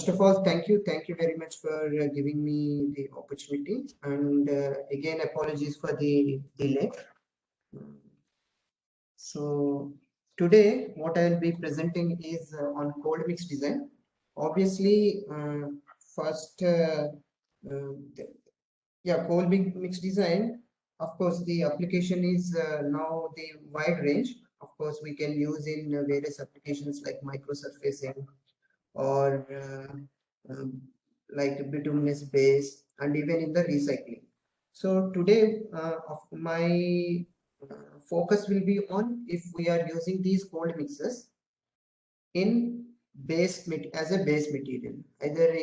First of all, thank you very much for giving me the opportunity, and again, apologies for the delay. So today, what I will be presenting is on cold mix design. Obviously, first, cold mix design. Of course, the application is now the wide range. Of course, we can use in various applications like microsurfacing or like bituminous base, and even in the recycling. So today of my focus will be on if we are using these cold mixes in as a base material, either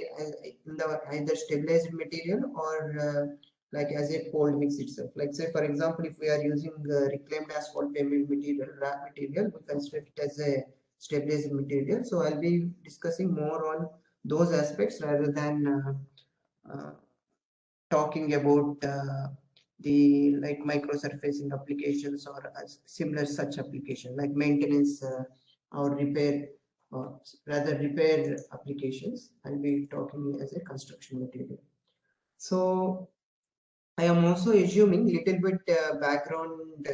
in the either stabilized material or like as a cold mix itself. Like say for example, if we are using reclaimed asphalt pavement material, RAP material, we consider it as a stabilized material. So I'll be discussing more on those aspects rather than talking about the like microsurfacing applications or similar such application like maintenance or repair, or rather repair applications. I'll be talking as a construction material. So I am also assuming little bit background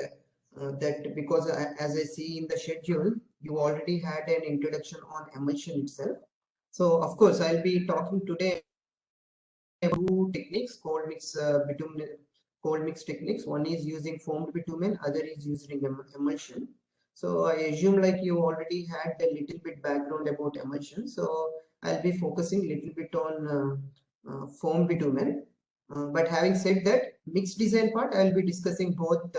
that because as I see in the schedule, you already had an introduction on emulsion itself. So of course, I'll be talking today about two techniques, cold mix techniques. One is using foamed bitumen, other is using emulsion. So I assume like you already had a little bit background about emulsion. So I'll be focusing a little bit on foam bitumen. But having said that, mix design part, I'll be discussing both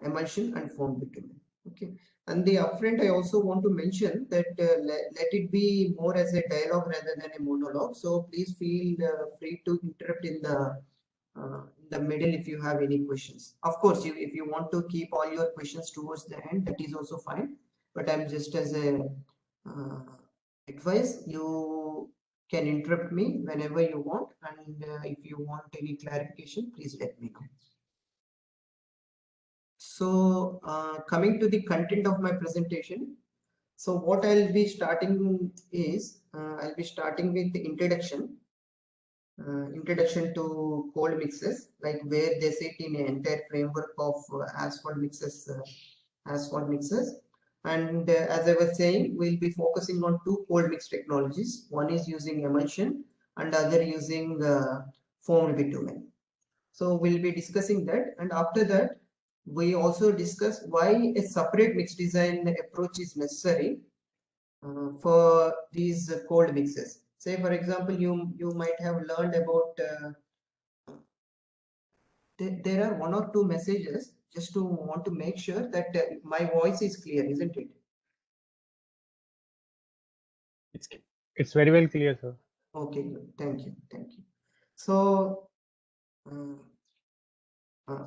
emulsion and foam bitumen. Okay. And the upfront, I also want to mention that let it be more as a dialogue rather than a monologue. So please feel free to interrupt in the middle if you have any questions. Of course, if you want to keep all your questions towards the end, that is also fine. But I'm just as a advice, you can interrupt me whenever you want, and if you want any clarification, please let me know. So coming to the content of my presentation, so what I'll be starting is I'll be starting with the introduction to cold mixes, like where they sit in an entire framework of asphalt mixes, and as I was saying, we'll be focusing on two cold mix technologies. One is using emulsion and other using foamed bitumen. So we'll be discussing that, and after that we also discuss why a separate mix design approach is necessary for these cold mixes. Say for example, you might have learned about there are one or two messages. Just to want to make sure that my voice is clear, isn't it? It's very well clear, sir. Okay, good. Thank you. So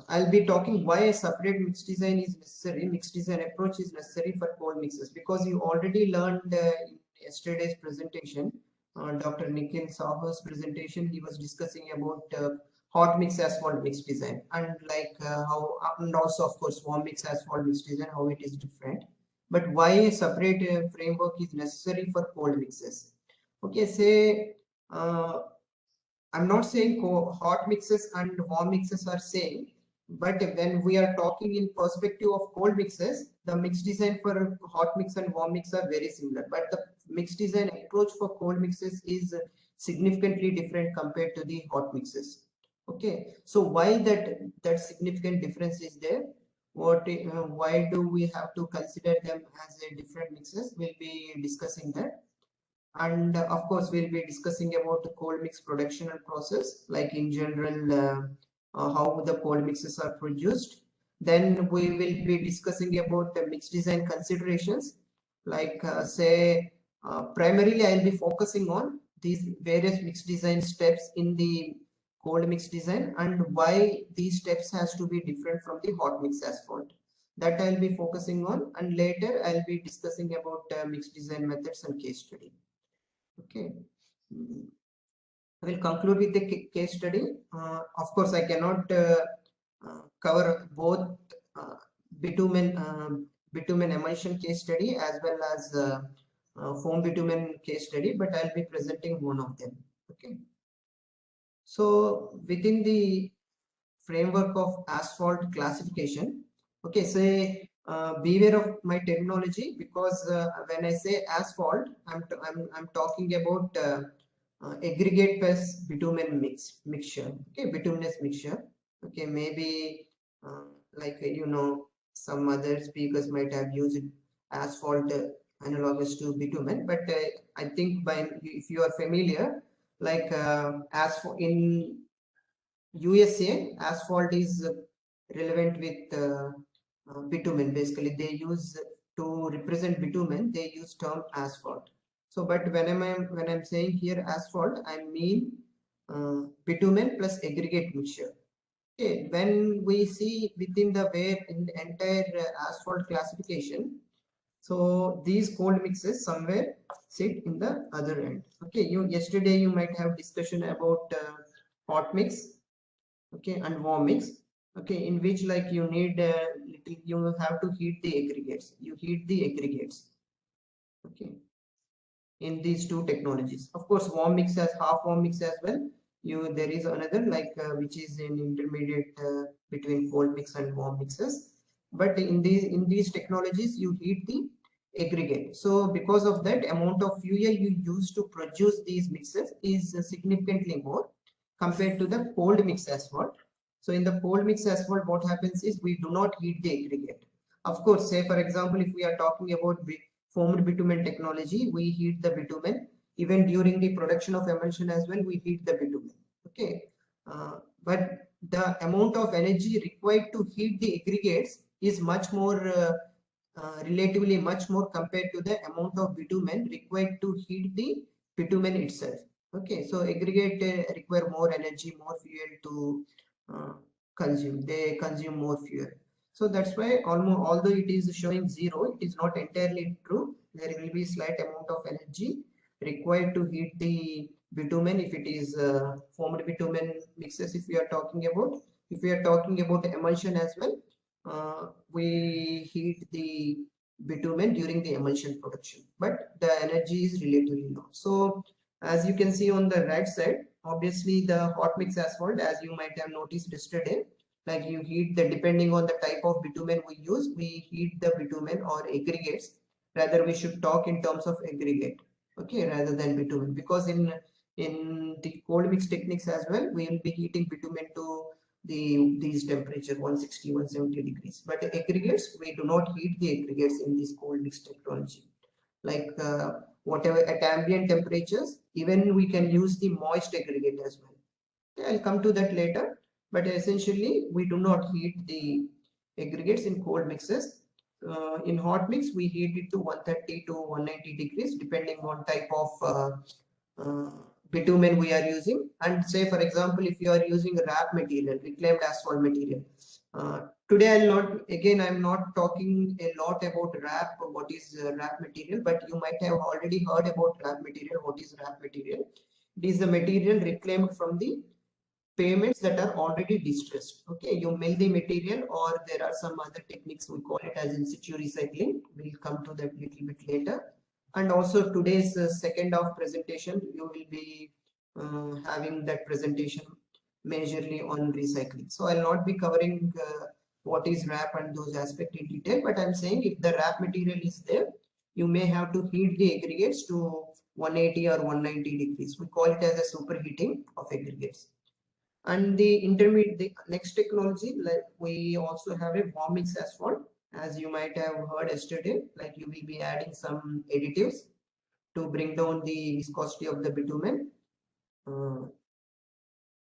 I'll be talking why a separate mix design is necessary. Mix design approach is necessary for cold mixes, because you already learned in yesterday's presentation, Dr. Nikhil Sahu's presentation. He was discussing about hot mix asphalt mix design, and like how, and also of course warm mix asphalt mix design, how it is different. But why a separate framework is necessary for cold mixes? Okay, say I'm not saying hot mixes and warm mixes are same, but when we are talking in perspective of cold mixes, the mix design for hot mix and warm mix are very similar, but the mix design approach for cold mixes is significantly different compared to the hot mixes. Okay, so why that significant difference is there? Why do we have to consider them as a different mixes? We'll be discussing that. And of course, we'll be discussing about the cold mix production and process, like in general, how the cold mixes are produced. Then we will be discussing about the mix design considerations, like primarily I'll be focusing on these various mix design steps in the cold mix design and why these steps has to be different from the hot mix asphalt. That I'll be focusing on, and later I'll be discussing about mix design methods and case study. Okay, I will conclude with the case study. Of course, I cannot cover both bitumen emulsion case study as well as foam bitumen case study, but I'll be presenting one of them. Okay. So within the framework of asphalt classification, okay, say beware of my terminology, because when I say asphalt, I'm talking about aggregate plus bitumen mixture, okay, bituminous mixture. Okay, maybe like some other speakers might have used asphalt analogous to bitumen, but I think if you are familiar, like asphalt in USA, asphalt is relevant with bitumen. Basically, they use to represent bitumen, they use term asphalt. So, but when I'm saying here asphalt, I mean bitumen plus aggregate mixture. Okay, when we see within the where in the entire asphalt classification, so these cold mixes somewhere sit in the other end. Okay, yesterday you might have discussion about hot mix, okay, and warm mix, okay, in which like you need you have to heat the aggregates, okay, in these two technologies. Of course, warm mix as half warm mix as well. There is another like which is an intermediate between cold mix and warm mixes. But in these technologies, you heat the aggregate. So because of that, amount of fuel you use to produce these mixes is significantly more compared to the cold mix asphalt. So in the cold mix asphalt, what happens is we do not heat the aggregate. Of course, say for example, if we are talking about foamed bitumen technology, we heat the bitumen. Even during the production of emulsion as well, we heat the bitumen. Okay, but the amount of energy required to heat the aggregates is much more, relatively much more compared to the amount of bitumen required to heat the bitumen itself. Okay, so aggregate require more energy, more fuel to consume. They consume more fuel. So that's why almost, although it is showing 0, it is not entirely true. There will be slight amount of energy required to heat the bitumen if it is formed bitumen mixes. If we are talking about emulsion as well, we heat the bitumen during the emulsion production, but the energy is relatively low. So as you can see on the right side, obviously the hot mix asphalt, as you might have noticed yesterday, like you heat the, depending on the type of bitumen we use, we heat the bitumen or aggregates. Rather, we should talk in terms of aggregate, okay, rather than bitumen, because in the cold mix techniques as well, we will be heating bitumen to these temperature 160 170 degrees, but aggregates, we do not heat the aggregates in this cold mix technology. Like whatever at ambient temperatures, even we can use the moist aggregate as well. Okay, I'll come to that later, but essentially we do not heat the aggregates in cold mixes. In hot mix, we heat it to 130 to 190 degrees depending on type of uh, bitumen we are using. And say for example, if you are using RAP material, reclaimed asphalt material, today I'm not talking a lot about RAP, what is RAP material, but you might have already heard about RAP material. What is RAP material? It is the material reclaimed from the pavements that are already distressed. Okay, you mill the material, or there are some other techniques, we call it as in situ recycling. We'll come to that little bit later. And also today's second half presentation, you will be having that presentation majorly on recycling. So I'll not be covering what is RAP and those aspects in detail, but I'm saying if the RAP material is there, you may have to heat the aggregates to 180 or 190 degrees. We call it as a superheating of aggregates. And the intermediate, the next technology, like we also have a warm mix asphalt, as you might have heard yesterday, like you will be adding some additives to bring down the viscosity of the bitumen uh,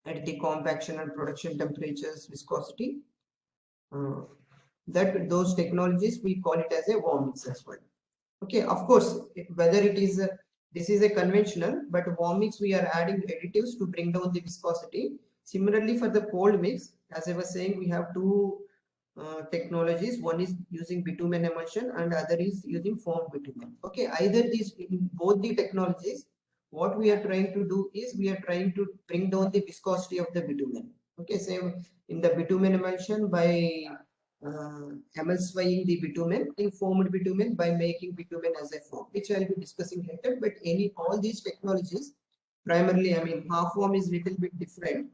at the compaction and production temperatures viscosity. Uh, that those technologies we call it as a warm mix asphalt. Okay, of course, whether it is this is a conventional, but warm mix we are adding additives to bring down the viscosity. Similarly, for the cold mix, as I was saying, we have two technologies. One is using bitumen emulsion, and other is using foam bitumen. Okay, either these, in both the technologies, what we are trying to do is we are trying to bring down the viscosity of the bitumen. Okay, same in the bitumen emulsion by emulsifying the bitumen in formed bitumen by making bitumen as a foam, which I'll be discussing later. But all these technologies, primarily, I mean, half form is little bit different.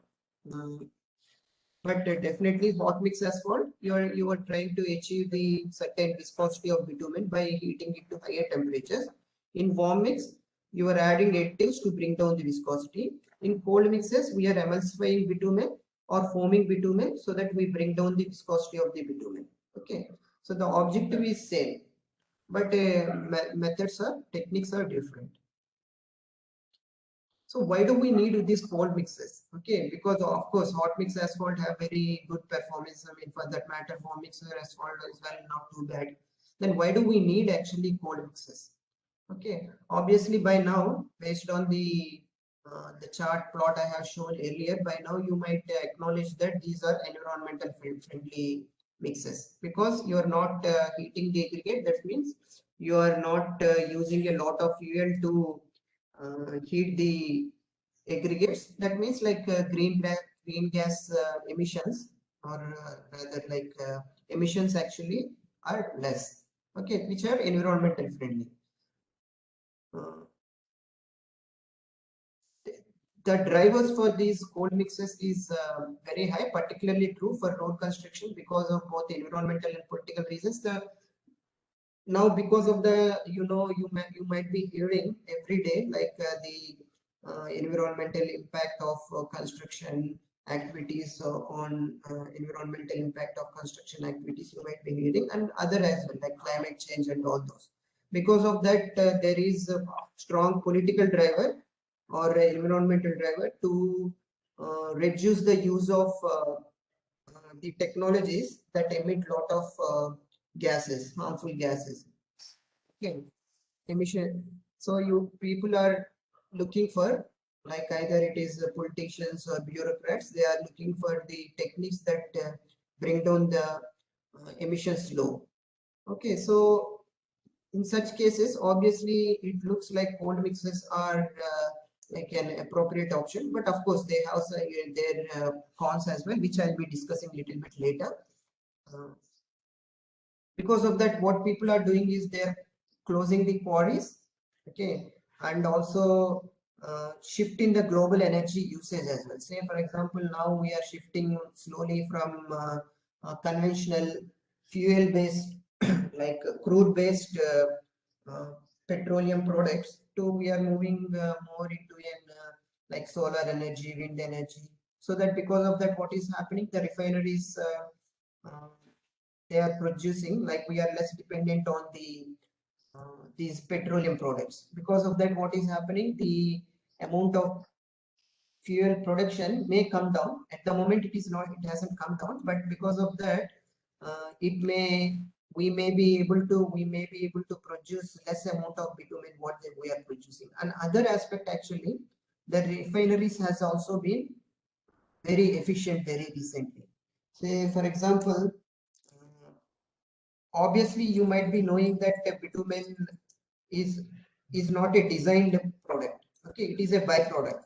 But definitely hot mix asphalt, you are trying to achieve the certain viscosity of bitumen by heating it to higher temperatures. In warm mix, you are adding additives to bring down the viscosity. In cold mixes, we are emulsifying bitumen or foaming bitumen so that we bring down the viscosity of the bitumen. Okay, so the objective is same, but techniques are different. So why do we need these cold mixes? Okay, because of course hot mix asphalt have very good performance. I mean, for that matter, warm mix asphalt is well not too bad. Then why do we need actually cold mixes? Okay, obviously by now, based on the chart plot I have shown earlier, by now you might acknowledge that these are environmental friendly mixes because you are not heating the aggregate. That means you are not using a lot of fuel to heat the aggregates. That means like green gas emissions, or rather like emissions actually are less. Okay, which are environmental friendly. The drivers for these cold mixes is very high, particularly true for road construction because of both environmental and political reasons. Now because of the you might be hearing every day like the environmental impact of construction activities on environmental impact of construction activities you might be hearing, and other as well like climate change and all those. Because of that there is a strong political driver or environmental driver to reduce the use of the technologies that emit lot of gases, harmful gases. Okay, emission. So you people are looking for like either it is the politicians or bureaucrats. They are looking for the techniques that bring down the emissions low. Okay, so in such cases, obviously it looks like cold mixes are like an appropriate option, but of course they have their cons as well, which I'll be discussing a little bit later. Because of that, what people are doing is they're closing the quarries, okay, and also shifting the global energy usage as well. Say for example, now we are shifting slowly from conventional fuel based like crude based petroleum products to we are moving more into an like solar energy, wind energy, so that because of that what is happening, the refineries they are producing, like we are less dependent on these petroleum products. Because of that what is happening, the amount of fuel production may come down. At the moment it is not, it hasn't come down, but because of that it may we may be able to produce less amount of bitumen what we are producing. And other aspect actually, the refineries has also been very efficient very recently. Say for example, obviously you might be knowing that bitumen is not a designed product. Okay, it is a byproduct.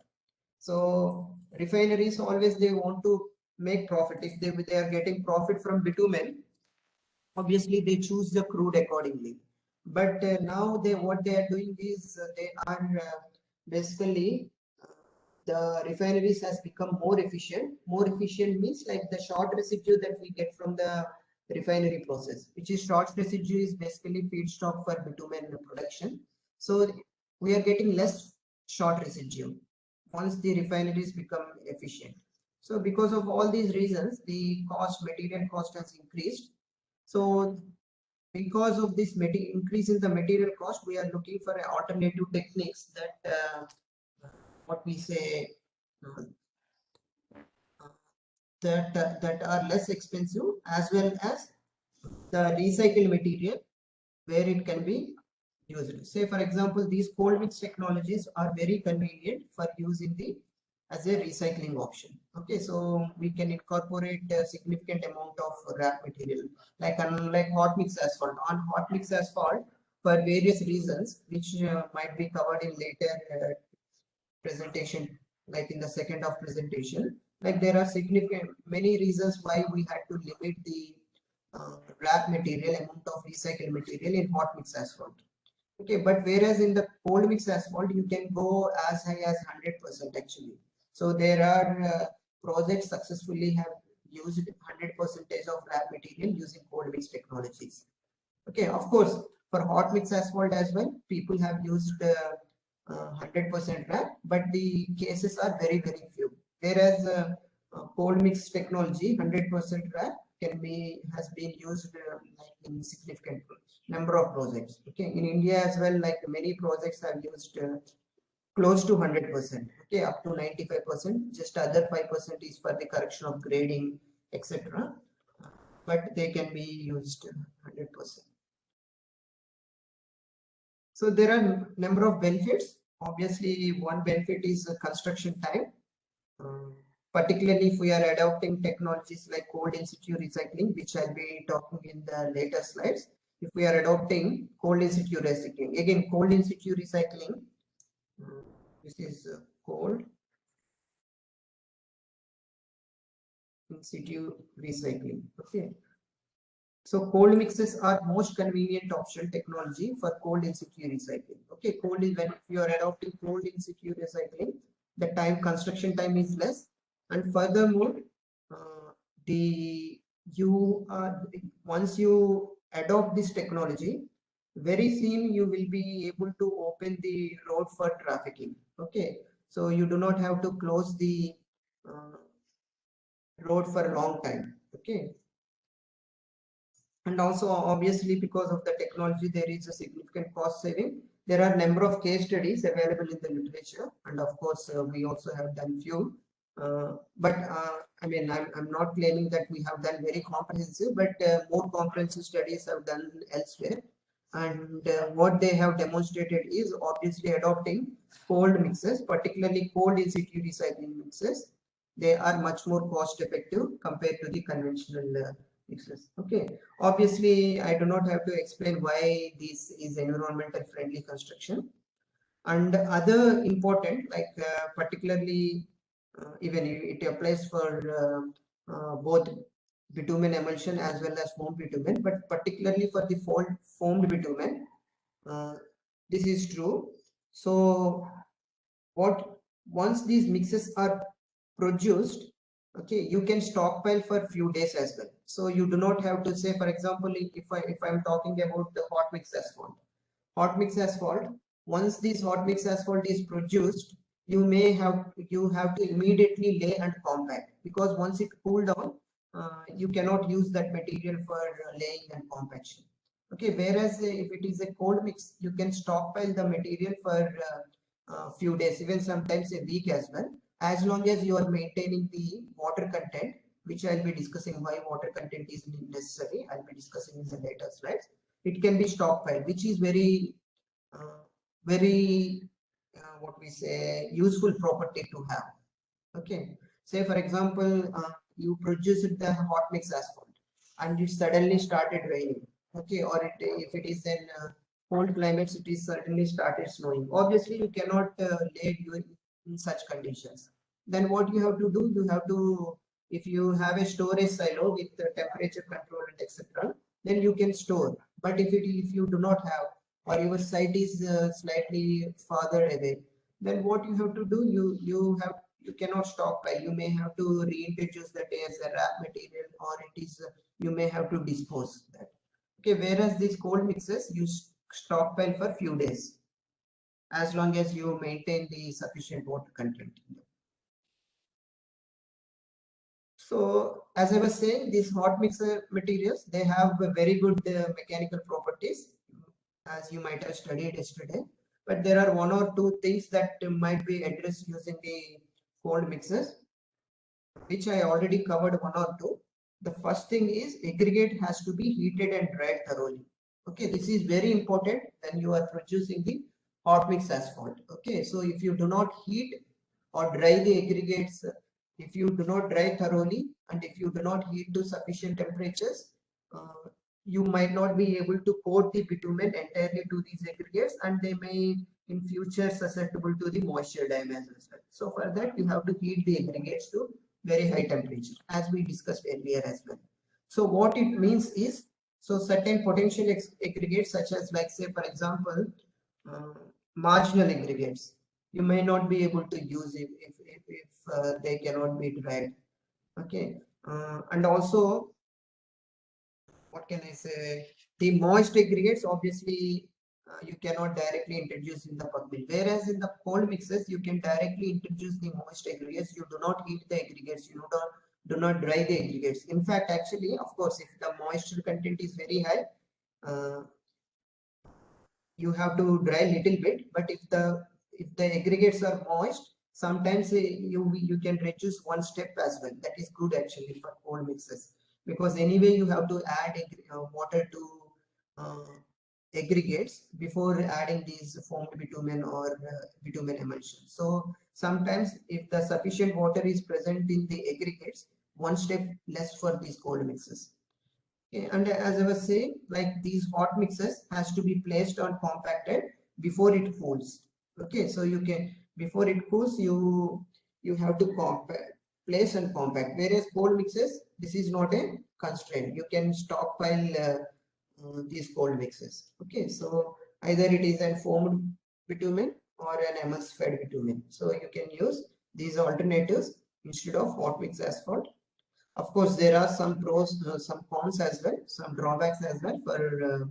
So refineries always they want to make profit. If they are getting profit from bitumen, obviously they choose the crude accordingly. But now what they are doing is they are basically the refineries has become more efficient. More efficient means like the short residue that we get from the refinery process, which is short residue is basically feedstock for bitumen production. So we are getting less short residue once the refineries become efficient. So because of all these reasons, the material cost has increased. So because of this increase in the material cost, we are looking for alternative techniques that what we say uh, that are less expensive, as well as the recycled material where it can be used. Say for example, these cold mix technologies are very convenient for use in the as a recycling option. Okay, so we can incorporate a significant amount of wrap material, like unlike hot mix asphalt. On hot mix asphalt, for various reasons, which might be covered in later presentation, like in the second half presentation, like there are significant many reasons why we had to limit the wrap material, amount of recycled material in hot mix asphalt. Okay, but whereas in the cold mix asphalt, you can go as high as 100% actually. So there are projects successfully have used 100% of wrap material using cold mix technologies. Okay, of course, for hot mix asphalt as well, people have used 100% wrap, but the cases are very, very few. Whereas cold mix technology, 100% wrap has been used like in significant number of projects. Okay, in India as well, like many projects have used close to 100%. Okay, up to 95%. Just other 5% is for the correction of grading, etc. But they can be used 100%. So there are number of benefits. Obviously, one benefit is construction time. Particularly if we are adopting technologies like cold in situ recycling, which I'll be talking in the later slides. If we are adopting cold in situ recycling, again, cold in situ recycling, this is cold in situ recycling. Okay. So cold mixes are most convenient option technology for cold in situ recycling. Okay, cold is when you are adopting cold in situ recycling, the construction time is less, and furthermore, once you adopt this technology, very soon you will be able to open the road for trafficking. Okay, so you do not have to close the road for a long time. Okay. And also obviously because of the technology there is a significant cost saving. There are number of case studies available in the literature, and of course we also have done few, but I mean I'm not claiming that we have done very comprehensive, but more comprehensive studies have done elsewhere, and what they have demonstrated is obviously adopting cold mixes, particularly cold in situ recycling mixes. They are much more cost effective compared to the conventional mixes. Okay, obviously I do not have to explain why this is environmental friendly construction. And other important, like particularly even it applies for both bitumen emulsion as well as foam bitumen, but particularly for the foamed bitumen, this is true. So once these mixes are produced, okay, you can stockpile for few days as well. So you do not have to say, for example, if I'm talking about the hot mix asphalt, once this hot mix asphalt is produced, you have to immediately lay and compact, because once it cool down, you cannot use that material for laying and compaction. Okay, whereas if it is a cold mix, you can stockpile the material for few days, even sometimes a week as well, as long as you are maintaining the water content, which I'll be discussing why water content is necessary. I'll be discussing in the later slides. It can be stockpiled, which is very what we say useful property to have. Okay, say for example, you produced the hot mix asphalt and it suddenly started raining. Okay, or if it is in cold climates, it is certainly started snowing. Obviously, you cannot lay in such conditions. Then what you have to do, if you have a storage silo with temperature control and etc., then you can store. But if you do not have, or your site is slightly farther away, then what you have to do, you cannot stockpile. You may have to reintroduce that as a wrap material, or it is you may have to dispose that. Okay, whereas these cold mixes you stockpile for few days, as long as you maintain the sufficient water content. So as I was saying, these hot mixer materials, they have very good mechanical properties, as you might have studied yesterday. But there are one or two things that might be addressed using the cold mixers, which I already covered one or two. The first thing is aggregate has to be heated and dried thoroughly. Okay, this is very important when you are producing the hot mix asphalt. Okay, so if you do not heat or dry the aggregates, if you do not dry thoroughly and if you do not heat to sufficient temperatures, you might not be able to coat the bitumen entirely to these aggregates, and they may in future susceptible to the moisture damage as well. So for that, you have to heat the aggregates to very high temperature, as we discussed earlier as well. So what it means is, so certain potential aggregates such as, like say for example, marginal aggregates, you may not be able to use it if they cannot be dried. Okay, and also, what can I say? The moist aggregates, obviously, you cannot directly introduce in the pulp mill. Whereas in the cold mixes, you can directly introduce the moist aggregates. You do not heat the aggregates. You do not dry the aggregates. In fact, actually, of course, if the moisture content is very high, uh, you have to dry little bit. But if the aggregates are moist, sometimes you can reduce one step as well. That is good actually for cold mixes, because anyway you have to add water to uh, aggregates before adding these formed bitumen or bitumen emulsion. So sometimes if the sufficient water is present in the aggregates, one step less for these cold mixes. Okay, and as I was saying, like these hot mixes has to be placed or compacted before it cools. Okay, so you can, before it cools, you have to compact, place and compact. Whereas cold mixes, this is not a constraint. You can stockpile these cold mixes. Okay, so either it is a formed bitumen or an emulsified bitumen. So you can use these alternatives instead of hot mix asphalt. Of course, there are some pros, some cons as well, some drawbacks as well for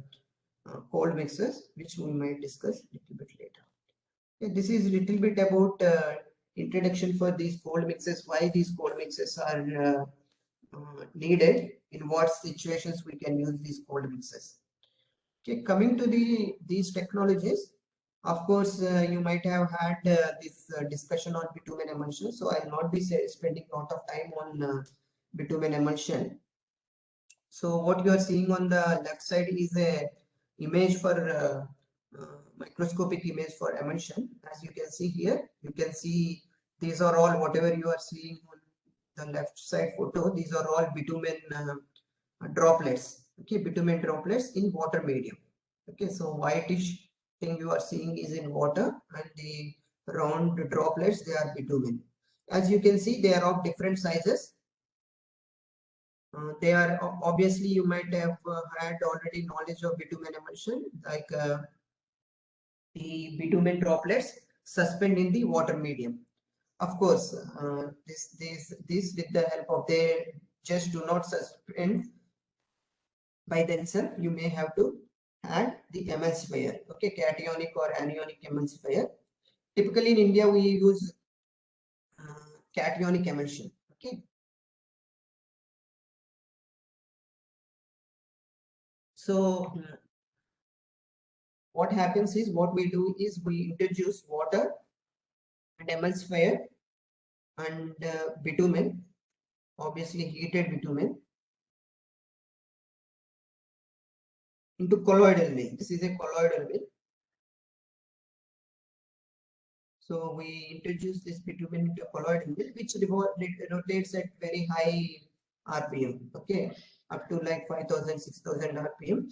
cold mixes, which we might discuss a little bit later. Okay, this is a little bit about introduction for these cold mixes, why these cold mixes are needed, in what situations we can use these cold mixes. Okay, coming to these technologies, of course, you might have had this discussion on bitumen emulsion, so I'll not be spending a lot of time on bitumen emulsion. So what you are seeing on the left side is a image for microscopic image for emulsion. As you can see here, you can see these are all, whatever you are seeing on the left side photo, these are all bitumen droplets. Okay, bitumen droplets in water medium. Okay, so whitish thing you are seeing is in water, and the round droplets, they are bitumen. As you can see, they are of different sizes. They are obviously, you might have had already knowledge of bitumen emulsion, like the bitumen droplets suspend in the water medium. Of course, this with the help of, they just do not suspend by themselves. You may have to add the emulsifier, okay, cationic or anionic emulsifier. Typically in India, we use cationic emulsion. Okay, so what happens is, what we do is we introduce water and emulsifier and bitumen, obviously heated bitumen, into colloidal mill. This is a colloidal mill. So we introduce this bitumen into a colloidal mill, which rotates at very high RPM, okay, up to like 5,000, 6,000 RPM.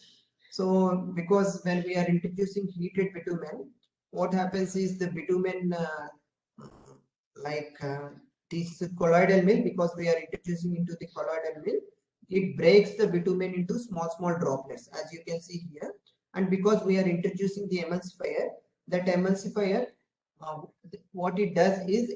So because when we are introducing heated bitumen, what happens is the bitumen, this colloidal mill, because we are introducing into the colloidal mill, it breaks the bitumen into small droplets, as you can see here. And because we are introducing the emulsifier, that emulsifier, what it does is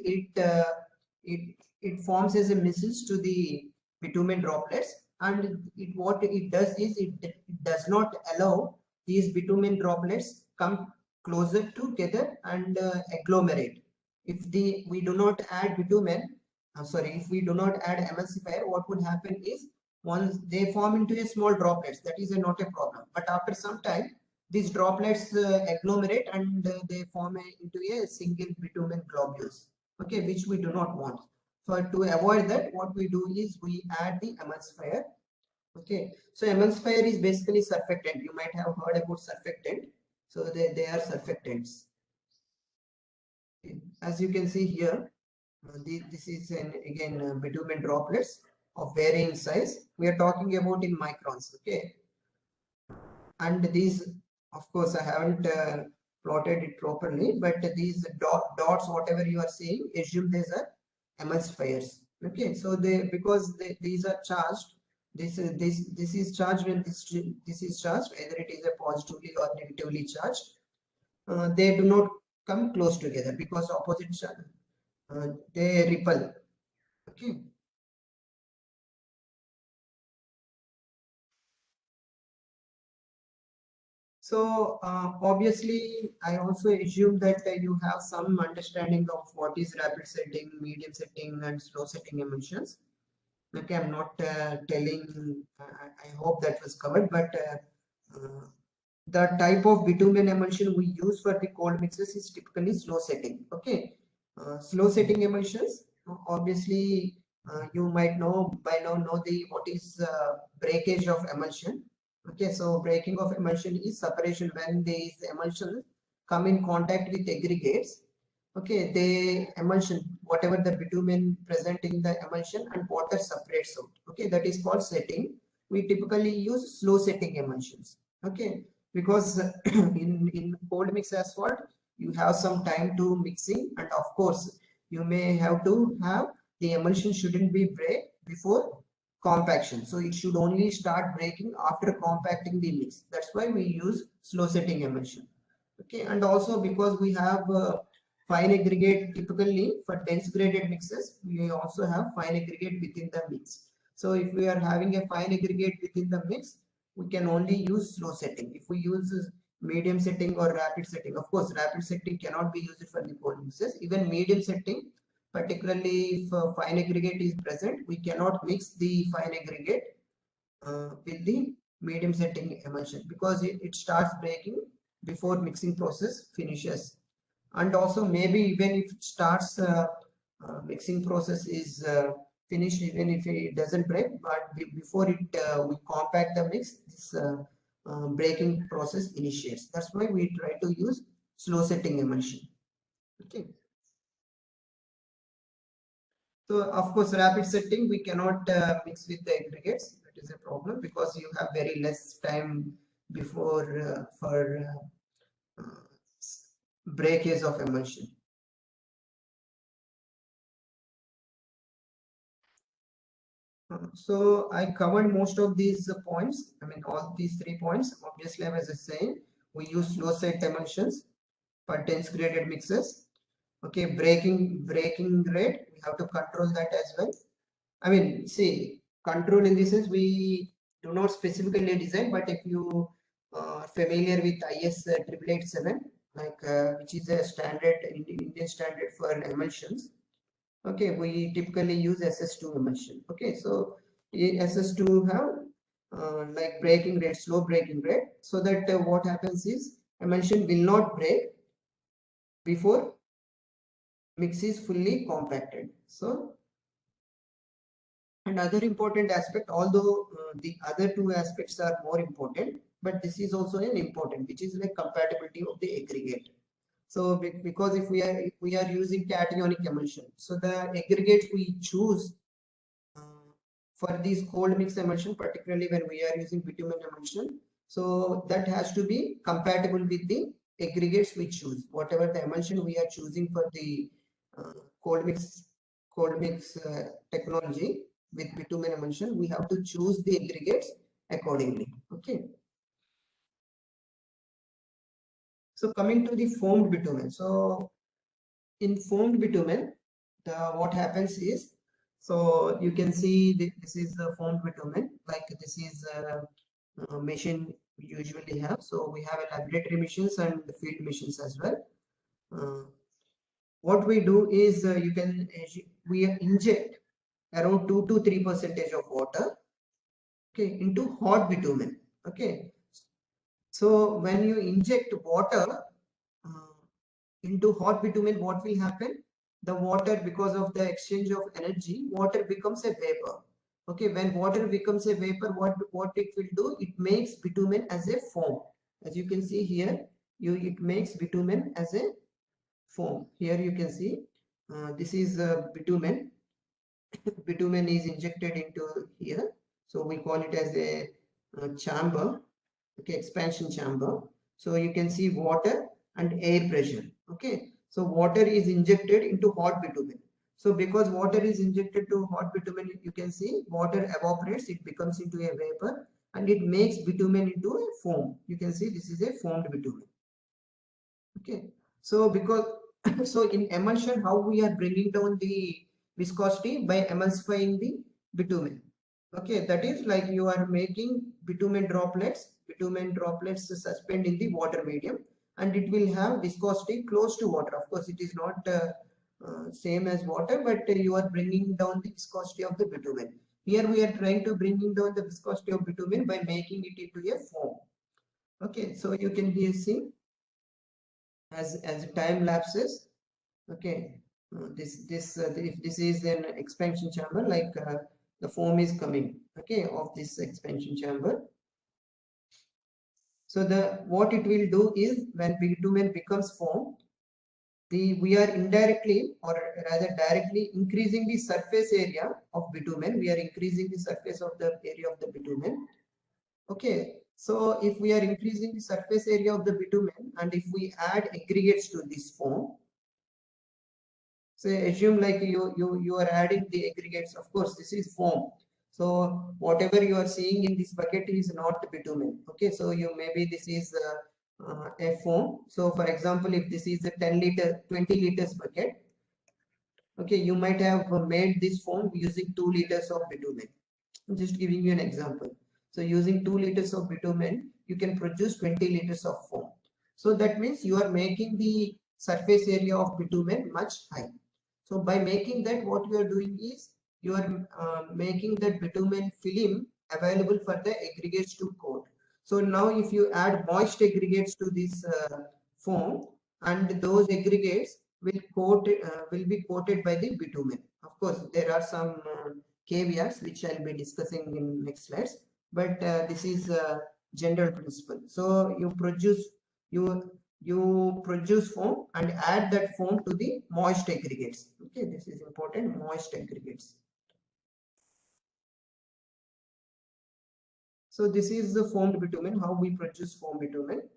it forms as a missile to the bitumen droplets, and what it does is it does not allow these bitumen droplets come closer together and agglomerate. If we do not add bitumen, if we do not add emulsifier, what would happen is, once they form into a small droplets, that is not a problem. But after some time, these droplets agglomerate and they form into a single bitumen globules, okay, which we do not want. So to avoid that, what we do is we add the emulsifier. Okay, so emulsifier is basically surfactant. You might have heard about surfactant. So they are surfactants. As you can see here, this is again bitumen droplets of varying size. We are talking about in microns. Okay, and these, of course, I haven't plotted it properly, but these dots, whatever you are seeing, assume these are emulsifiers. Okay, so these are charged this is charged when this is charged, either it is a positively or negatively charged. They do not come close together because opposite charge, they repel. Okay. So obviously, I also assume that you have some understanding of what is rapid setting, medium setting, and slow setting emulsions. Okay, I'm not telling. I hope that was covered, but the type of bitumen emulsion we use for the cold mixes is typically slow setting. Okay, slow setting emulsions. Obviously, you might know by now the what is breakage of emulsion. Okay, so breaking of emulsion is separation when these emulsions come in contact with aggregates. Okay, the emulsion, whatever the bitumen present in the emulsion and water separates out. Okay, that is called setting. We typically use slow setting emulsions. Okay, because in cold mix asphalt, you have some time to mixing, and of course, you may have to have the emulsion shouldn't be break before compaction. So it should only start breaking after compacting the mix. That's why we use slow setting emulsion. Okay, and also because we have fine aggregate typically for dense graded mixes, we also have fine aggregate within the mix. So if we are having a fine aggregate within the mix, we can only use slow setting. If we use medium setting or rapid setting, of course, rapid setting cannot be used for the cold mixes. Even medium setting, particularly if fine aggregate is present, we cannot mix the fine aggregate with the medium setting emulsion because it starts breaking before mixing process finishes. And also maybe even if it starts mixing process is finished, even if it doesn't break, but before it we compact the mix, this breaking process initiates. That's why we try to use slow setting emulsion. Okay. So of course, rapid setting we cannot mix with the aggregates. That is a problem because you have very less time before for breakage of emulsion. So I covered most of these points. I mean, all these 3 points. Obviously, as I was saying, we use slow set emulsions for dense graded mixes. Okay, breaking rate, we have to control that as well. I mean, see, control in this sense we do not specifically design, but if you are familiar with IS 8887, like which is a standard Indian standard for emulsions. Okay, we typically use SS2 emulsion. Okay, so SS2 have like breaking rate, slow breaking rate, so that what happens is emulsion will not break before mix is fully compacted. So another important aspect, although the other 2 aspects are more important, but this is also an important, which is like compatibility of the aggregate. So because if we are using cationic emulsion, so the aggregates we choose for these cold mix emulsion, particularly when we are using bitumen emulsion, so that has to be compatible with the aggregates we choose. Whatever the emulsion we are choosing for the cold mix technology with bitumen emulsion, we have to choose the aggregates accordingly. Okay. So coming to the foamed bitumen. So in foamed bitumen, what happens is, so you can see this is the foamed bitumen, like this is a machine we usually have. So we have a laboratory machines and the field machines as well. What we do is we inject around 2 to 3% of water, okay, into hot bitumen. Okay, so when you inject water into hot bitumen, what will happen? The water, because of the exchange of energy, water becomes a vapor. Okay, when water becomes a vapor, what it will do? It makes bitumen as a foam. As you can see here, it makes bitumen as a foam. Here you can see this is bitumen. Bitumen is injected into here, so we call it as a chamber. Okay, expansion chamber. So you can see water and air pressure. Okay, so water is injected into hot bitumen. So because water is injected to hot bitumen, you can see water evaporates, it becomes into a vapor and it makes bitumen into a foam. You can see this is a formed bitumen. Okay, so because so in emulsion, how we are bringing down the viscosity by emulsifying the bitumen. Okay, that is like you are making bitumen droplets suspend in the water medium, and it will have viscosity close to water. Of course, it is not same as water, but you are bringing down the viscosity of the bitumen. Here we are trying to bringing down the viscosity of bitumen by making it into a foam. Okay, so you can here see as time lapses. Okay, if this is an expansion chamber, like the foam is coming, okay, of this expansion chamber. So what it will do is when bitumen becomes foam, we are indirectly or rather directly increasing the surface area of bitumen. We are increasing the surface of the area of the bitumen. Okay, so if we are increasing the surface area of the bitumen and if we add aggregates to this foam, say assume like you are adding the aggregates. Of course, this is foam. So whatever you are seeing in this bucket is not bitumen. Okay, so maybe this is a foam. So for example, if this is a 20 liters bucket, okay, you might have made this foam using 2 liters of bitumen. I'm just giving you an example. So using 2 liters of bitumen, you can produce 20 liters of foam. So that means you are making the surface area of bitumen much high. So by making that, what you are doing is you are making that bitumen film available for the aggregates to coat. So now if you add moist aggregates to this foam, and those aggregates will be coated by the bitumen. Of course, there are some caveats which I'll be discussing in next slides, but this is a general principle. So you produce foam and add that foam to the moist aggregates. Okay, this is important, moist aggregates. So this is the formed bitumen, how we produce formed bitumen.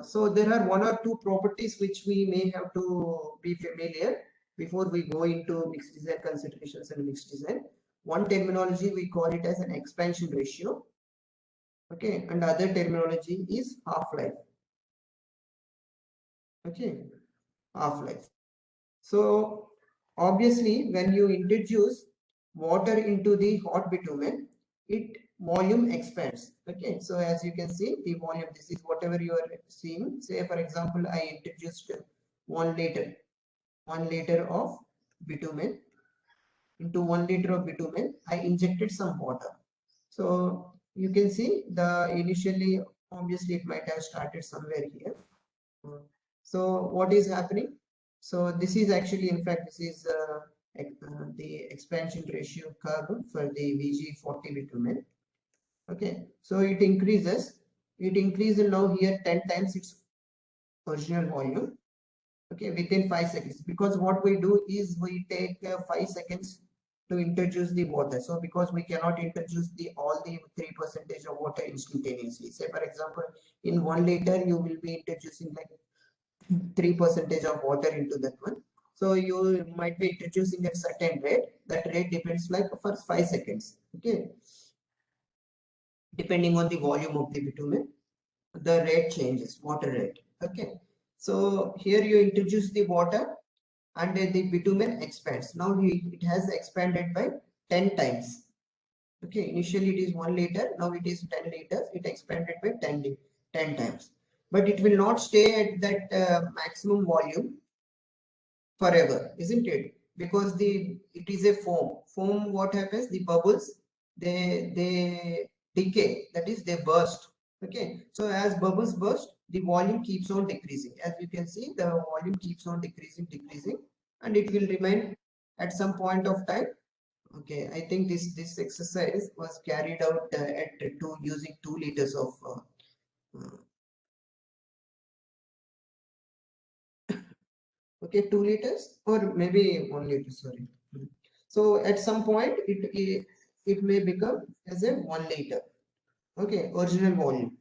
So there are one or two properties which we may have to be familiar before we go into mixed design considerations and mixed design. One terminology we call it as an expansion ratio. Okay, and other terminology is half-life. Okay, half-life. So obviously when you introduce water into the hot bitumen, it volume expands. Okay, so as you can see, the volume, this is whatever you are seeing. Say for example, I introduced 1 liter of bitumen. Into 1 liter of bitumen, I injected some water. So you can see the initially, obviously it might have started somewhere here. So what is happening? So this is actually, in fact, this is the expansion ratio curve for the VG40 bitumen. Okay, so it increases. It increases now here 10 times its original volume. Okay, within 5 seconds. Because what we do is we take 5 seconds to introduce the water. So because we cannot introduce all the 3% of water instantaneously. Say for example, in 1 liter you will be introducing like 3% of water into that one. So you might be introducing at certain rate. That rate depends like for 5 seconds. Okay, depending on the volume of the bitumen, the rate changes, water rate. Okay, so here you introduce the water and the bitumen expands. Now it has expanded by 10 times. Okay, initially it is 1 liter, now it is 10 liters. It expanded by 10 times. But it will not stay at that maximum volume forever, isn't it? Because it is a foam. Foam, what happens? The bubbles, they decay, that is they burst. Okay, so as bubbles burst, the volume keeps on decreasing. As you can see, the volume keeps on decreasing, and it will remain at some point of time. Okay, I think this exercise was carried out using 2 liters of okay, 2 liters or maybe 1 liter, sorry. So at some point it may become as a 1 liter. Okay, original volume.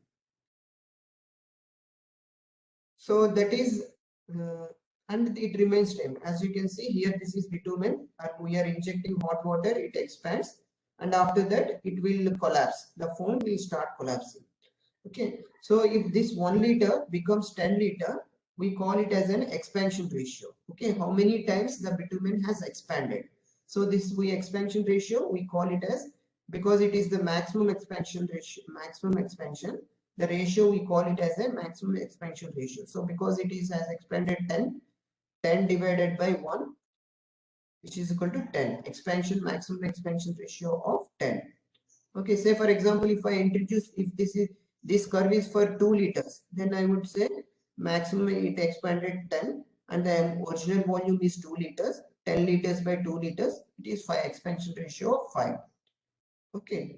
So that is and it remains same. As you can see here, this is bitumen, and we are injecting hot water, it expands, and after that it will collapse. The foam will start collapsing. Okay, so if this 1 liter becomes 10 liter, we call it as an expansion ratio. Okay, how many times the bitumen has expanded. So this expansion ratio, we call it as, because it is the maximum expansion ratio, maximum expansion, the ratio we call it as a maximum expansion ratio. So because it is has expanded 10 divided by 1, which is equal to 10, maximum expansion ratio of 10. Okay, say for example, if I introduce, if this curve is for 2 liters, then I would say maximum it expanded 10, and the original volume is 2 liters. 10 liters by 2 liters, it is 5, expansion ratio of 5. Okay,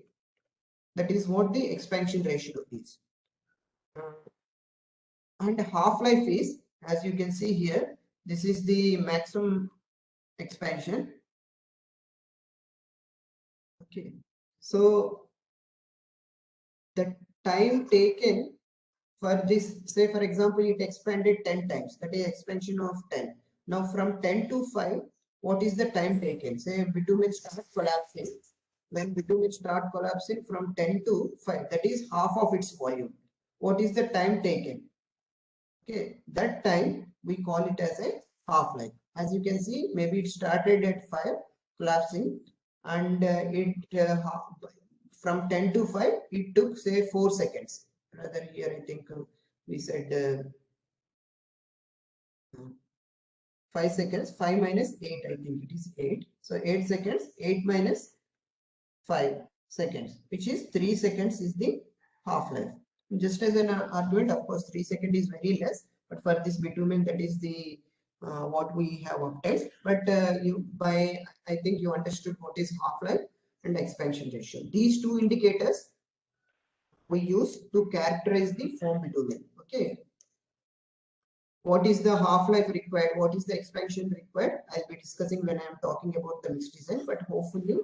that is what the expansion ratio is. And half-life is, as you can see here, this is the maximum expansion. Okay, so the time taken for this, say for example, it expanded 10 times, that is expansion of 10. Now from 10 to 5, what is the time taken? Say bitumen start collapsing. When bitumen start collapsing from 10 to 5, that is half of its volume. What is the time taken? Okay, that time we call it as a half-life. As you can see, maybe it started at 5 collapsing, and from 10 to 5 it took say 4 seconds. Rather here I think we said 5 seconds. 5 minus 8, I think it is 8. So 8 seconds, 8 minus 5 seconds, which is 3 seconds is the half-life. Just as an argument, of course 3 seconds is very less, but for this bitumen, that is the what we have obtained. But I think you understood what is half-life and expansion ratio. These two indicators we use to characterize the foam bitumen. Okay, what is the half-life required, what is the expansion required, I'll be discussing when I am talking about the mixed design, but hopefully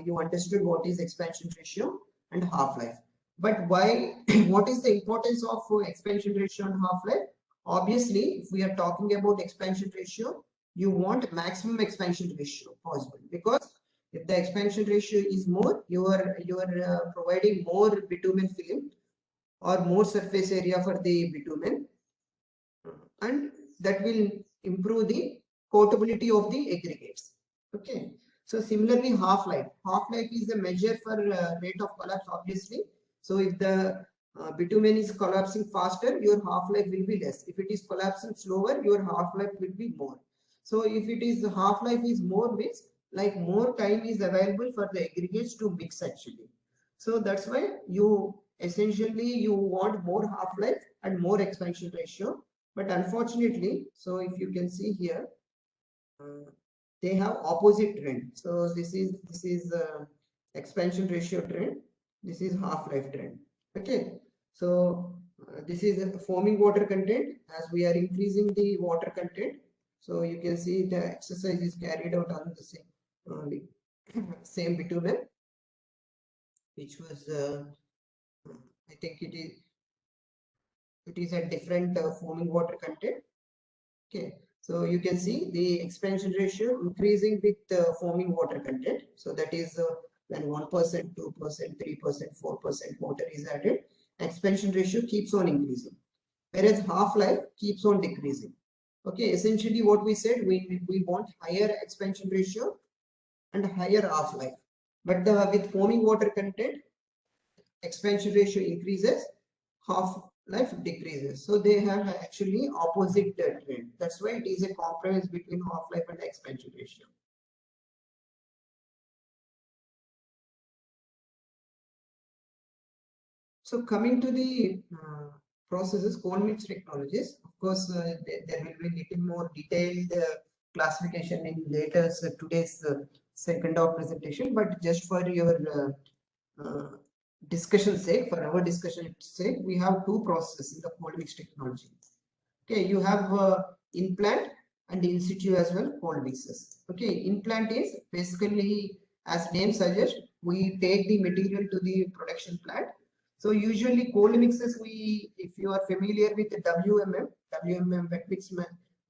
you understood what is expansion ratio and half-life. But why, what is the importance of expansion ratio and half-life? Obviously, if we are talking about expansion ratio, you want maximum expansion ratio possible, because if the expansion ratio is more, you are providing more bitumen film or more surface area for the bitumen, and that will improve the coatability of the aggregates. Okay, so similarly half-life is a measure for rate of collapse, obviously. So if the bitumen is collapsing faster, your half-life will be less. If it is collapsing slower, your half-life will be more. So if it is half-life is more, means like more time is available for the aggregates to mix actually. So that's why you essentially you want more half-life and more expansion ratio. But unfortunately, so if you can see here, they have opposite trend. So this is expansion ratio trend. This is half-life trend. Okay, so this is foaming water content. As we are increasing the water content, so you can see the exercise is carried out on the same bitumen, which was I think it is a different foaming water content. Okay, so you can see the expansion ratio increasing with foaming water content. So that is when 1%, 2%, 3%, 4% water is added, expansion ratio keeps on increasing, whereas half-life keeps on decreasing. Okay, essentially what we said, we want higher expansion ratio and higher half-life, but with foaming water content, expansion ratio increases, half-life decreases. So they have actually opposite trend. That's why it is a compromise between half-life and expansion ratio. So coming to the processes, cold mix technologies, of course, there will be little more detailed classification in later today's second half presentation, but just for your discussion sake, for our discussion sake, we have two processes in the cold mix technology. Okay, you have in-plant and in situ as well cold mixes. Okay, in-plant is basically, as name suggests, we take the material to the production plant. So usually cold mixes, if you are familiar with the WMM wet mix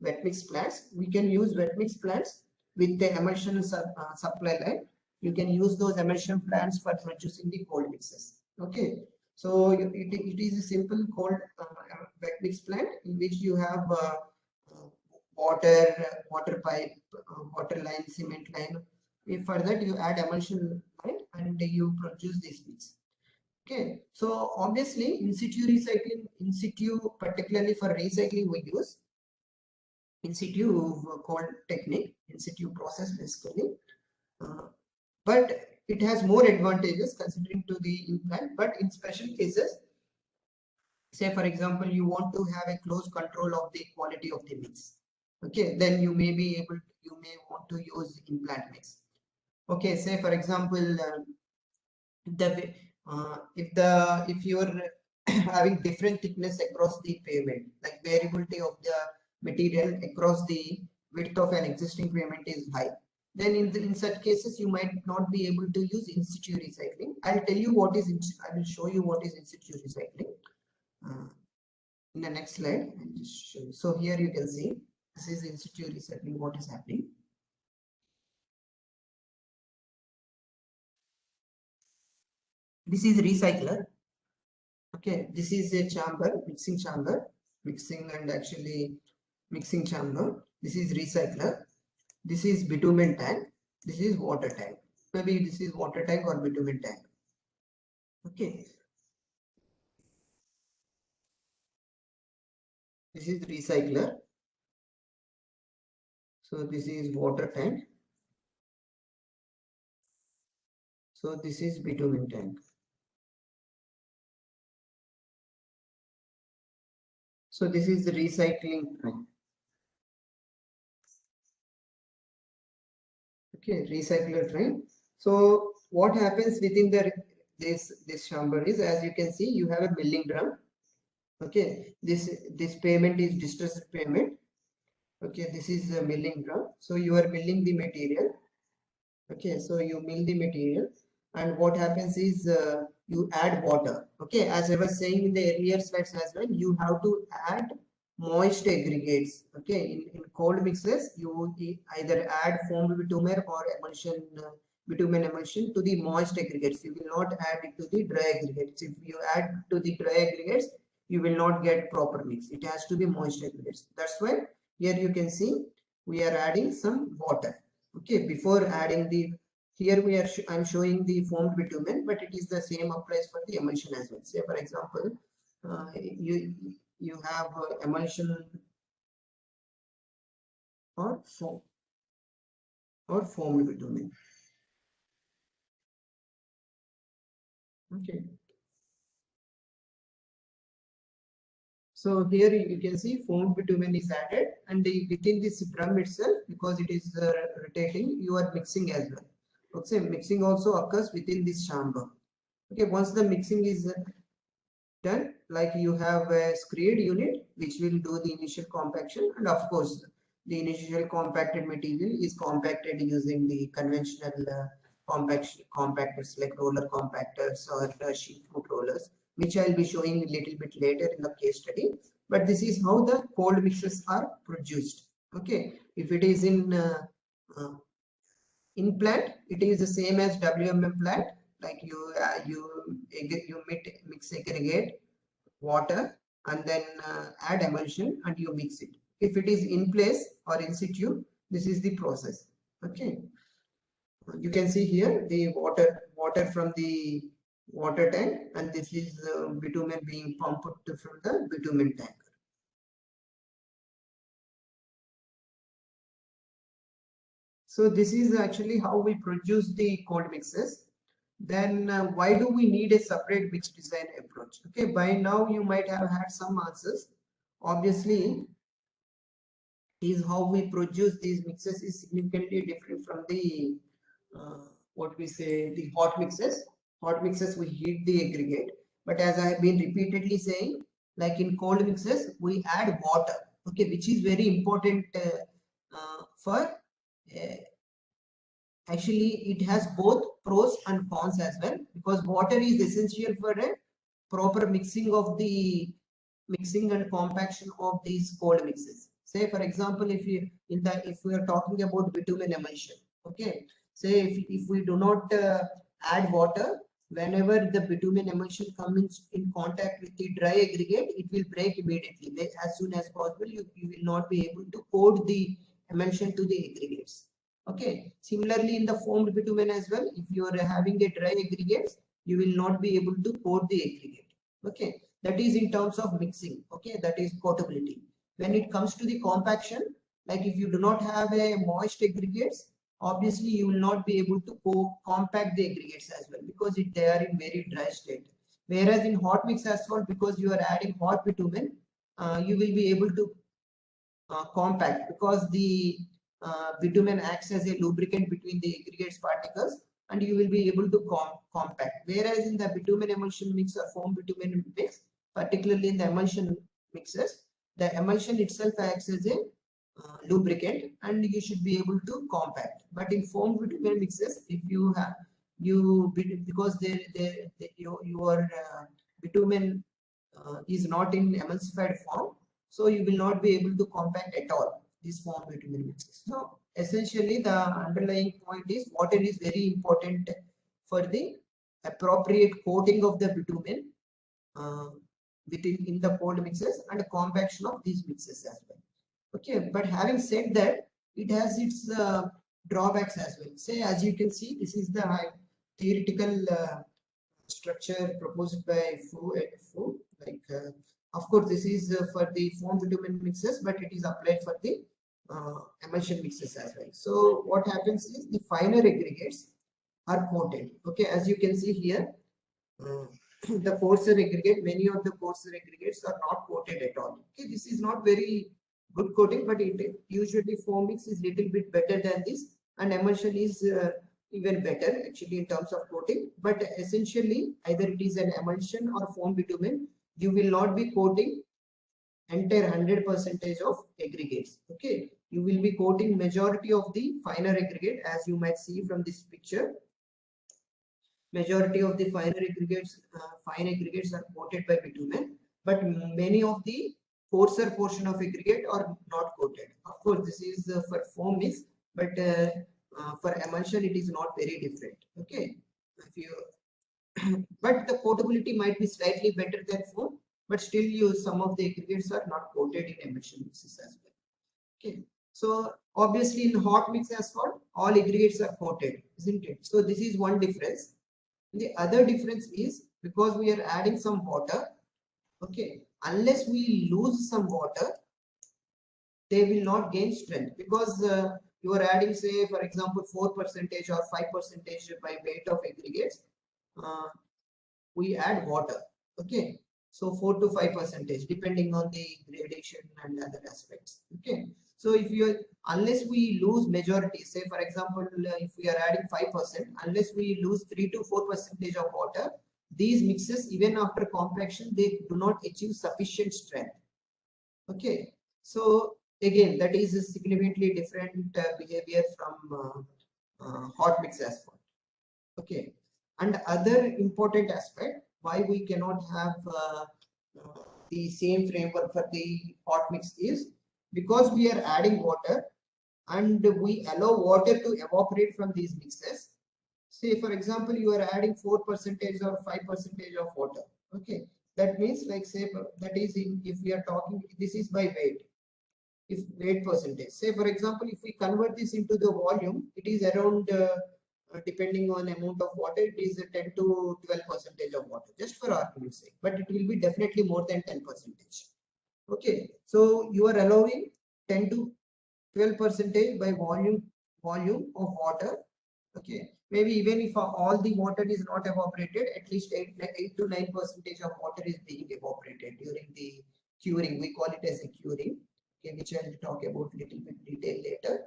wet mix plants. We can use wet mix plants with the emulsion supply line. You can use those emulsion plants for producing the cold mixes. Okay, so it is a simple cold wet mix plant in which you have water pipe, water line, cement line. For that you add emulsion line and you produce this mix. Okay, so obviously in situ recycling, in situ particularly for recycling we use in situ cold technique, in situ process basically. But it has more advantages considering to the implant. But in special cases, say for example, you want to have a close control of the quality of the mix. Okay, then you may be able to, you may want to use implant mix. Okay, say for example, if you're having different thickness across the pavement, like variability of the material across the width of an existing pavement is high, then in such cases you might not be able to use in situ recycling. I'll tell you what is I will show you what is in situ recycling in the next slide. I'll just show you. So here you can see this is in situ recycling, what is happening. This is recycler. Okay, this is a chamber, mixing chamber, mixing and actually mixing chamber. This is recycler. This is bitumen tank. This is water tank. Maybe this is water tank or bitumen tank. Okay. This is recycler. So this is water tank. So this is bitumen tank. So this is the recycling tank. Okay, recycler train. So what happens within this chamber is, as you can see, you have a milling drum. Okay, this payment is distressed payment. Okay, this is a milling drum. So you are milling the material. Okay, so you mill the material, and what happens is you add water. Okay, as I was saying in the earlier slides as well, you have to add moist aggregates. Okay, in cold mixes, you either add foamed bitumen or emulsion, bitumen emulsion to the moist aggregates. You will not add it to the dry aggregates. If you add to the dry aggregates, you will not get proper mix. It has to be moist aggregates. That's why here you can see we are adding some water. Okay, before adding the, here we are I'm showing the foamed bitumen, but it is the same applies for the emulsion as well. Say for example, you have emulsion or foamed bitumen. Okay. So here you can see foamed bitumen is added, and within this drum itself, because it is rotating, you are mixing as well. Okay, mixing also occurs within this chamber. Okay, once the mixing is done, like you have a screed unit which will do the initial compaction, and of course the initial compacted material is compacted using the conventional compactors like roller compactors or sheet foot rollers, which I'll be showing a little bit later in the case study. But this is how the cold mixes are produced. Okay, if it is in plant, it is the same as WMM plant. Like you mix aggregate, water, and then add emulsion and you mix it. If it is in place or in situ, this is the process. Okay, you can see here the water from the water tank, and this is bitumen being pumped from the bitumen tank. So this is actually how we produce the cold mixes. Then why do we need a separate mix design approach? Okay, by now you might have had some answers. Obviously, is how we produce these mixes is significantly different from the what we say the hot mixes. Hot mixes we heat the aggregate, but as I have been repeatedly saying, like in cold mixes we add water. Okay, which is very important for actually it has both pros and cons as well, because water is essential for a proper mixing and compaction of these cold mixes. Say for example, if we are talking about bitumen emulsion, okay, say if we do not add water, whenever the bitumen emulsion comes in contact with the dry aggregate, it will break immediately. As soon as possible, you will not be able to coat the emulsion to the aggregates. Okay. Similarly, in the formed bitumen as well, if you are having a dry aggregates, you will not be able to coat the aggregate. Okay. That is in terms of mixing. Okay. That is coatability. When it comes to the compaction, like if you do not have a moist aggregates, obviously you will not be able to compact the aggregates as well, because they are in very dry state. Whereas in hot mix asphalt, because you are adding hot bitumen, you will be able to compact, because the bitumen acts as a lubricant between the aggregates particles, and you will be able to compact. Whereas in the bitumen emulsion mix or foam bitumen mix, particularly in the emulsion mixes, the emulsion itself acts as a lubricant, and you should be able to compact. But in foam bitumen mixes, if you have because your bitumen is not in emulsified form, so you will not be able to compact at all this foam bitumen mixes. So essentially the underlying point is water is very important for the appropriate coating of the bitumen uh, in the cold mixes and compaction of these mixes as well. Okay, but having said that, it has its drawbacks as well. Say, as you can see, this is the theoretical structure proposed by Fu. Like, of course, this is for the foam bitumen mixes, but it is applied for the emulsion mixes as well. So, what happens is the finer aggregates are coated. Okay, as you can see here, the coarser aggregate, many of the coarser aggregates are not coated at all. Okay, this is not very good coating, but it usually foam mix is little bit better than this, and emulsion is even better actually in terms of coating. But essentially, either it is an emulsion or foam bitumen, you will not be coating entire 100% of aggregates. Okay, you will be coating majority of the finer aggregate, as you might see from this picture. Majority of the fine aggregates are coated by bitumen, but many of the coarser portion of aggregate are not coated. Of course, this is for foam mix, but for emulsion it is not very different. Okay, if you but the coatability might be slightly better than foam, but still some of the aggregates are not coated in emulsion mixes as well. Okay, so obviously in hot mix asphalt, all aggregates are coated, isn't it? So this is one difference. The other difference is because we are adding some water, okay, unless we lose some water, they will not gain strength, because you are adding, say, for example, 4% or 5% by weight of aggregates. We add water, okay, so 4 to 5% depending on the gradation and other aspects. Okay, so if you unless we lose majority, say for example, if we are adding 5%, unless we lose 3 to 4% of water, these mixes, even after compaction, they do not achieve sufficient strength. Okay, so again, that is a significantly different behavior from hot mix asphalt. Okay, and other important aspect why we cannot have the same framework for the hot mix is because we are adding water and we allow water to evaporate from these mixes. Say for example, you are adding 4% or 5% of water. Okay, that means, like, say, that is if we are talking, this is by weight. If weight percentage, say for example, if we convert this into the volume, it is around depending on amount of water, it is 10 to 12% of water, just for argument's sake, but it will be definitely more than 10%. Okay, so you are allowing 10 to 12% by volume of water. Okay, maybe even if all the water is not evaporated, at least 8 to 9% of water is being evaporated during the curing. We call it as a curing, okay, which I'll talk about little bit detail later.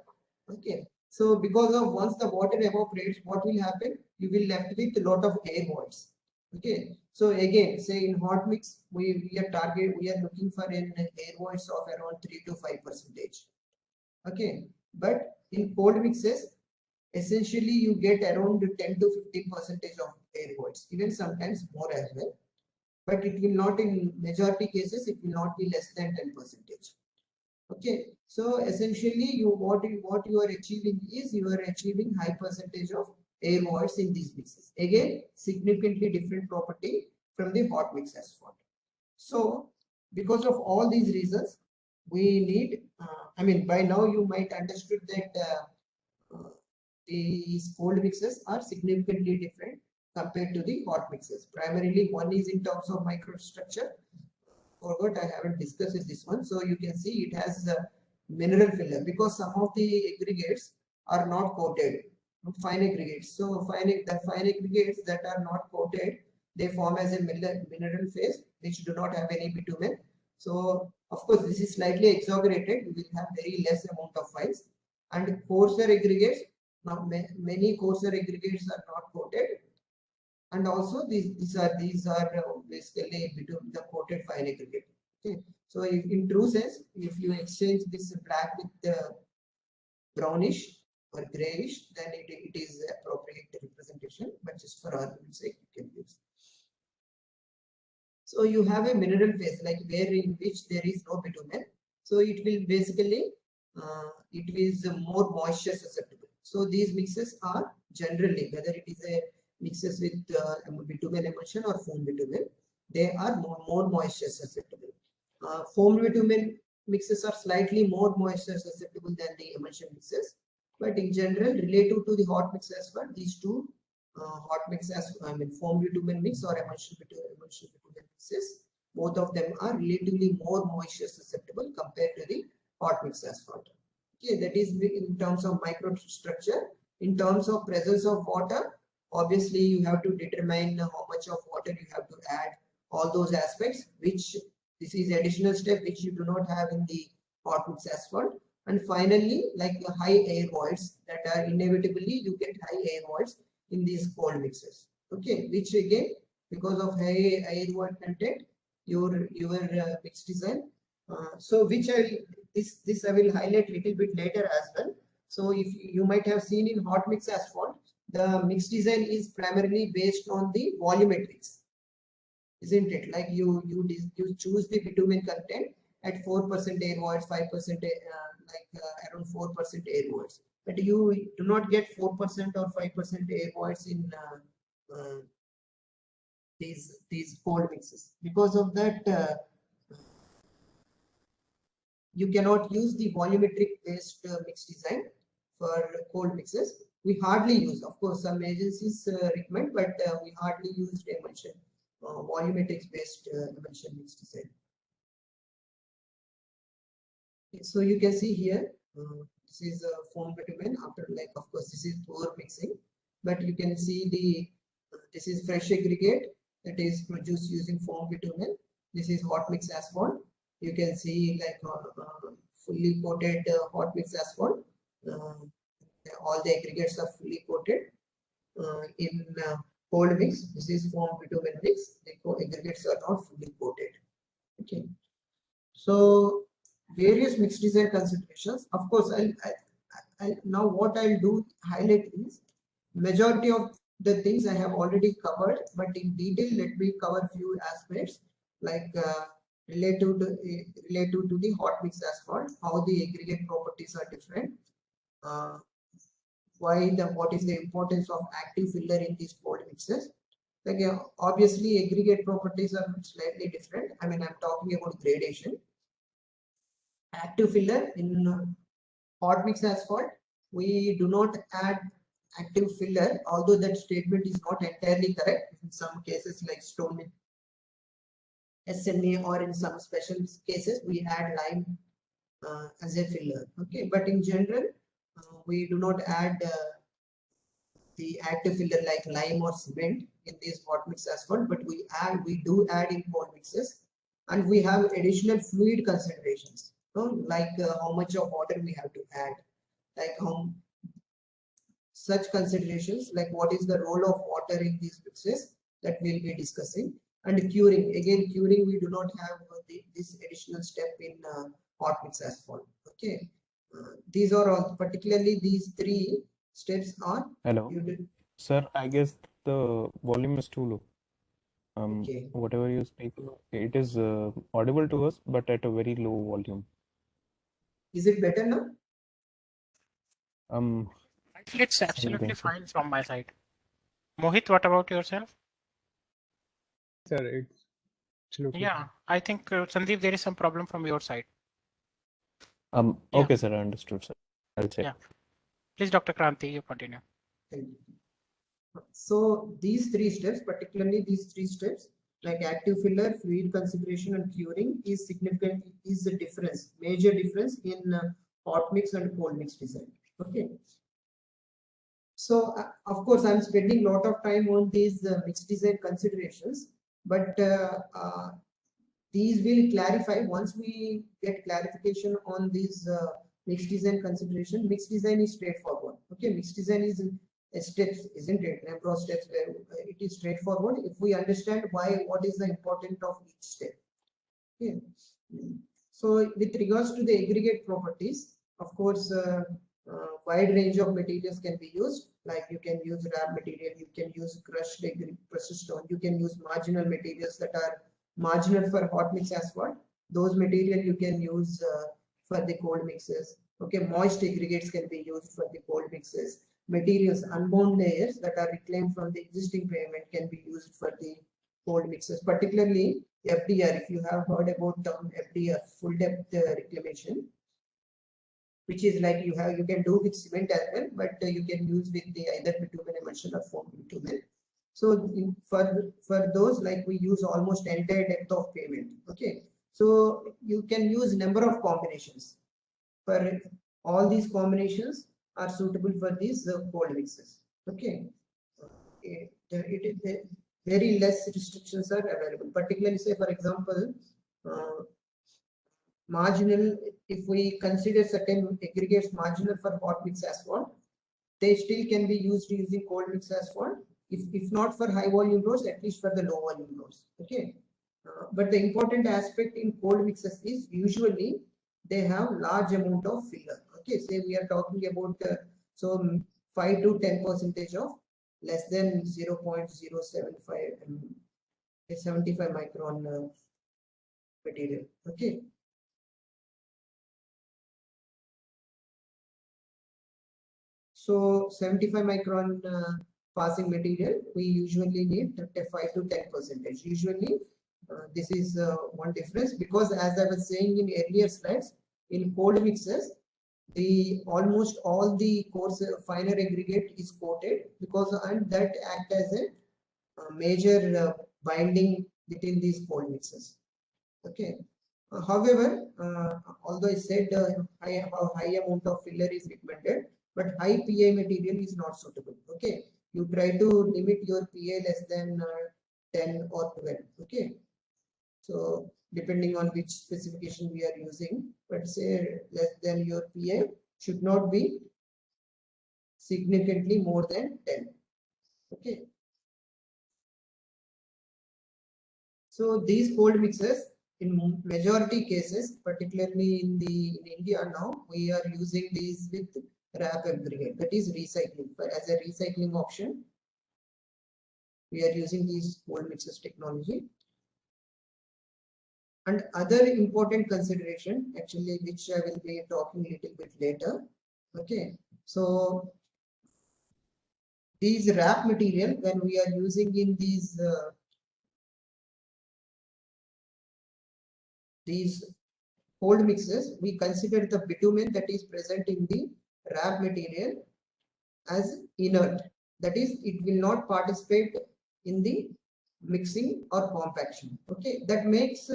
Okay, so because of once the water evaporates, what will happen? You will left with a lot of air voids. Okay, so again, say in hot mix, we are looking for an air voids of around 3 to 5%. Okay, but in cold mixes, essentially you get around 10 to 15% of air voids, even sometimes more as well. But it will not, in majority cases, it will not be less than 10%. Okay, so essentially what you are achieving is you are achieving high percentage of air voids in these mixes. Again, significantly different property from the hot mix asphalt. So because of all these reasons, we need, I mean, by now you might understood that these cold mixes are significantly different compared to the hot mixes. Primarily, one is in terms of microstructure. Forgot I haven't discussed this one. So you can see it has a mineral filler because some of the aggregates are not coated, fine aggregates. So the fine aggregates that are not coated, they form as a mineral phase which do not have any bitumen. So of course this is slightly exaggerated. You will have very less amount of fines. And coarser aggregates, now many coarser aggregates are not coated, and also these are basically between the coated fine aggregate. Okay, so in true sense, if you exchange this black with the brownish or grayish, then it is appropriate representation. But just for argument's sake, you can use. So you have a mineral phase like where in which there is no bitumen. So it will basically it is more moisture susceptible. So these mixes are generally, whether it is a mixes with bitumen emulsion or foam bitumen, they are more moisture susceptible. Foam bitumen mixes are slightly more moisture susceptible than the emulsion mixes, but in general, relative to the hot mix as well, these two hot mix as I mean foam bitumen mix or emulsion bitumen mixes, both of them are relatively more moisture susceptible compared to the hot mix asphalt. Okay, that is in terms of microstructure. In terms of presence of water, obviously you have to determine how much of water you have to add, all those aspects, which this is additional step which you do not have in the hot mix asphalt. And finally, like the high air voids that are inevitably you get high air voids in these cold mixes. Okay, which again because of high air void content, your mix design. So which I will this I will highlight little bit later as well. So if you might have seen in hot mix asphalt, the mix design is primarily based on the volumetrics, isn't it? Like you choose the bitumen content at 4% air voids, 5% around 4% air voids, but you do not get 4% or 5% air voids in these cold mixes. Because of that, you cannot use the volumetric based mix design for cold mixes. We hardly use, of course, some agencies recommend, but we hardly use emulsion, volumetrics based emulsion mix design. Okay, so you can see here, this is a foam bitumen after, like, of course, this is poor mixing, but you can see this is fresh aggregate that is produced using foam bitumen. This is hot mix asphalt. You can see like fully coated hot mix asphalt. All the aggregates are fully coated. In cold mix, this is foam bitumen mix. The aggregates are not fully coated. Okay. So various mix design considerations. Of course, now what I'll do highlight is majority of the things I have already covered, but in detail, let me cover few aspects like relative to the hot mix asphalt, how the aggregate properties are different, uh, what is the importance of active filler in these cold mixes. Like obviously, aggregate properties are slightly different. I mean, I'm talking about gradation. Active filler in hot mix asphalt, we do not add active filler, although that statement is not entirely correct. In some cases like stone SMA or in some special cases, we add lime as a filler. Okay, but in general, we do not add the active filler like lime or cement in these hot mix asphalt, but we do add in cold mixes, and we have additional fluid considerations. Like how much of water we have to add, like how such considerations like what is the role of water in these mixes that we'll be discussing. And curing, again curing, we do not have this additional step in hot mix asphalt. Okay, these are all, particularly these three steps are Hello, you did. sir. I guess the volume is too low. Okay, Whatever you speak, it is audible to us, but at a very low volume. Is it better now? I think it's absolutely think so. fine from my side. Mohit, what about yourself? Sir, it's absolutely Mm-hmm. fine. I think Sandeep, there is some problem from your side. Yeah. Okay, sir, I understood, sir. I'll check. Yeah. Please, Dr. Kranti, you continue. Thank you. So these three steps, particularly these three steps, like active filler, fluid consideration, and curing, is significant. Is the difference, major difference in hot mix and cold mix design. Okay. So of course, I'm spending a lot of time on these mix design considerations, but these will clarify once we get clarification on these mix design consideration. Mix design is straightforward. Okay, mix design is steps, isn't it? Number of steps where it is straightforward if we understand why, what is the importance of each step. Okay. So with regards to the aggregate properties, of course, wide range of materials can be used. Like you can use wrap material, you can use crushed precious stone, you can use marginal materials that are marginal for hot mix asphalt. Those material you can use for the cold mixes. Okay, moist aggregates can be used for the cold mixes. Materials, unbound layers that are reclaimed from the existing pavement can be used for the cold mixes, particularly FDR. If you have heard about term FDR, full depth reclamation, which is like you can do with cement as well, but you can use with the either bitumen emulsion or foam bitumen. So for those, like we use almost entire depth of pavement. Okay, so you can use number of combinations. For all these combinations are suitable for these cold mixes. Okay, very less restrictions are available. Particularly, say for example, marginal. If we consider certain aggregates marginal for hot mix asphalt, they still can be used using cold mix asphalt. If not for high volume roads, at least for the low volume roads. Okay. But the important aspect in cold mixes is usually they have large amount of filler. Okay, say we are talking about so 5 to 10% of less than 0.075 75 micron material. Okay. So 75 micron passing material, we usually need 5 to 10%. Usually, this is one difference, because as I was saying in earlier slides, in cold mixes, the almost all the coarse finer aggregate is coated, because and that act as a major binding between these cold mixes. Okay. However, although I said high amount of filler is recommended, but high PA material is not suitable. Okay, you try to limit your PA less than 10 or 12. Okay, so depending on which specification we are using, but say less than your PA should not be significantly more than 10. Okay, so these cold mixes, in majority cases, particularly in India now, we are using these with wrap aggregate, that is recycling. But as a recycling option, we are using these cold mixes technology. And other important consideration, actually, which I will be talking a little bit later. Okay, so these wrap material, when we are using in these cold mixes, we consider the bitumen that is present in the wrap material as inert. That is, it will not participate in the mixing or compaction. Okay, that makes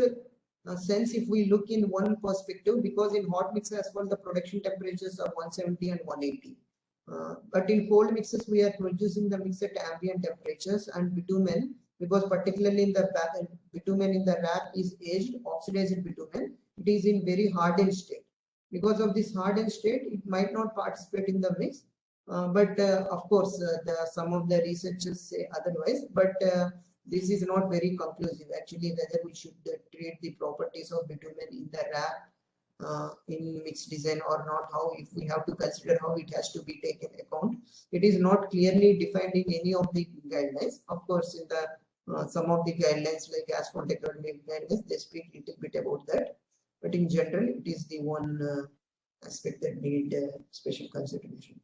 sense if we look in one perspective, because in hot mix as well, the production temperatures are 170 and 180. But in cold mixes, we are producing the mix at ambient temperatures, and bitumen, because particularly in the bitumen in the wrap is aged, oxidized bitumen, it is in very hardened state. Because of this hardened state, it might not participate in the mix. But of course, some of the researchers say otherwise, but this is not very conclusive. Actually, whether we should treat the properties of bitumen in the wrap in mixed design or not, how, if we have to consider how it has to be taken account. It is not clearly defined in any of the guidelines. Of course, in the some of the guidelines like Asphalt Academy guidelines, they speak a little bit about that. But in general, it is the one aspect that need special consideration.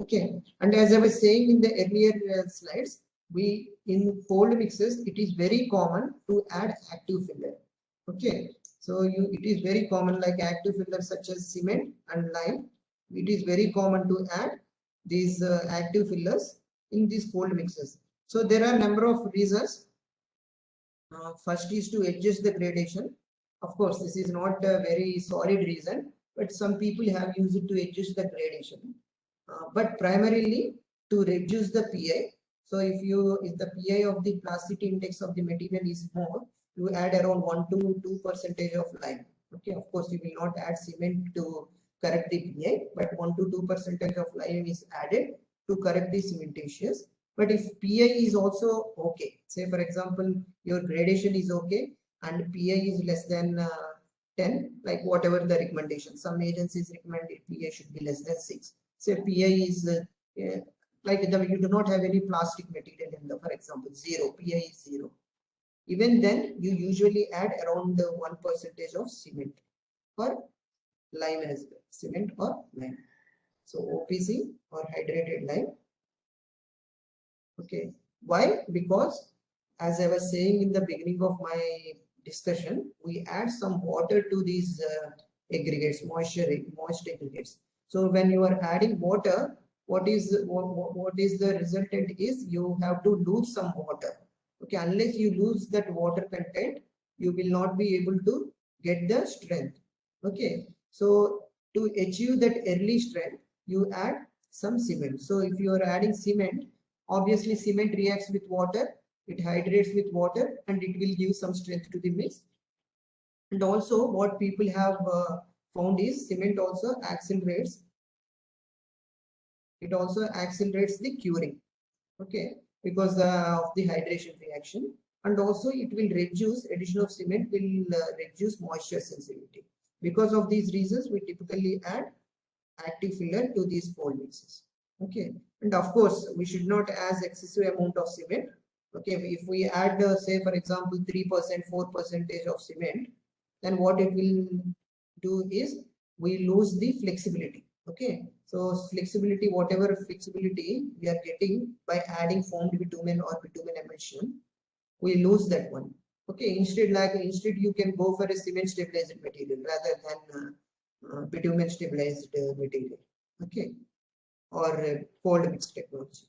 Okay, and as I was saying in the earlier slides, we in cold mixes it is very common to add active filler. Okay, so it is very common, like active fillers such as cement and lime. It is very common to add these active fillers in these cold mixes. So there are a number of reasons. First is to adjust the gradation. Of course, this is not a very solid reason, but some people have used it to adjust the gradation. But primarily to reduce the PI. So if the PI of the plasticity index of the material is more, you add around 1 to 2% of lime. Okay, of course you will not add cement to correct the PI, but 1 to 2% of lime is added to correct the cementitious. But if PI is also okay, say for example your gradation is okay and PI is less than 10, like whatever the recommendation, some agencies recommend PI should be less than 6. Say PI is like you do not have any plastic material in the, for example, 0, PI is 0. Even then, you usually add around 1% of cement or lime as well, cement or lime. So OPC or hydrated lime. Okay, why? Because as I was saying in the beginning of my discussion, we add some water to these aggregates, moist aggregates. So when you are adding water, what is the resultant is you have to lose some water. Okay, unless you lose that water content, you will not be able to get the strength. Okay, so to achieve that early strength, you add some cement. So if you are adding cement, obviously cement reacts with water, it hydrates with water, and it will give some strength to the mix. And also what people have found is cement also accelerates. It also accelerates the curing. Okay, because of the hydration reaction, and also it will reduce, addition of cement will reduce moisture sensitivity. Because of these reasons, we typically add active filler to these cold mixes. Okay, and of course we should not add excessive amount of cement. Okay, if we add say for example 3%, 4% of cement, then what it will do is we lose the flexibility. Okay, so flexibility, whatever flexibility we are getting by adding formed bitumen or bitumen emulsion, we lose that one. Okay, instead you can go for a cement stabilized material rather than bitumen stabilized material. Okay, or cold mix technology.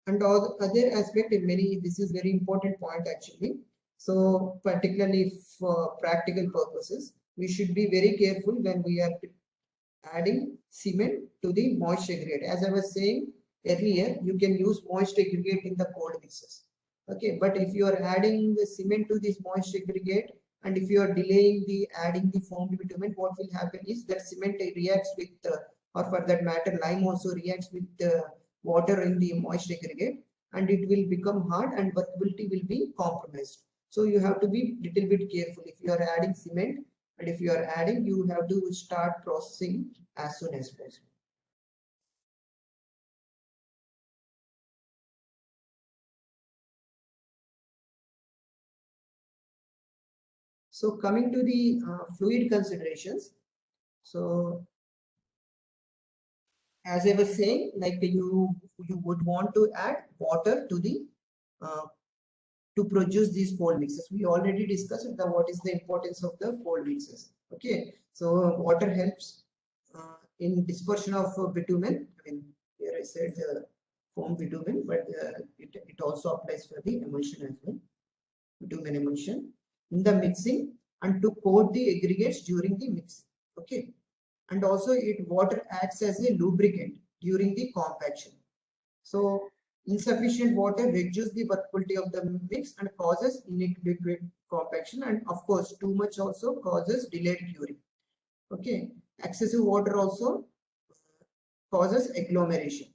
And all other aspect in many, this is very important point actually. So particularly for practical purposes, we should be very careful when we are adding cement to the moist aggregate. As I was saying earlier, you can use moist aggregate in the cold mixes. Okay, but if you are adding the cement to this moist aggregate, and if you are delaying the adding the formed bitumen, what will happen is that cement reacts with, or for that matter, lime also reacts with the water in the moist aggregate, and it will become hard and workability will be compromised. So you have to be little bit careful if you are adding cement, and if you are adding, you have to start processing as soon as possible. So coming to the fluid considerations. So as I was saying, like you would want to add water to the to produce these cold mixes. We already discussed what is the importance of the cold mixes. Okay, so water helps in dispersion of bitumen. I mean, here I said form bitumen, but it also applies for the emulsion as well. Bitumen emulsion in the mixing and to coat the aggregates during the mixing. Okay, and also water acts as a lubricant during the compaction. So insufficient water reduces the workability of the mix and causes inadequate compaction, and of course too much also causes delayed curing. Okay, excessive water also causes agglomeration.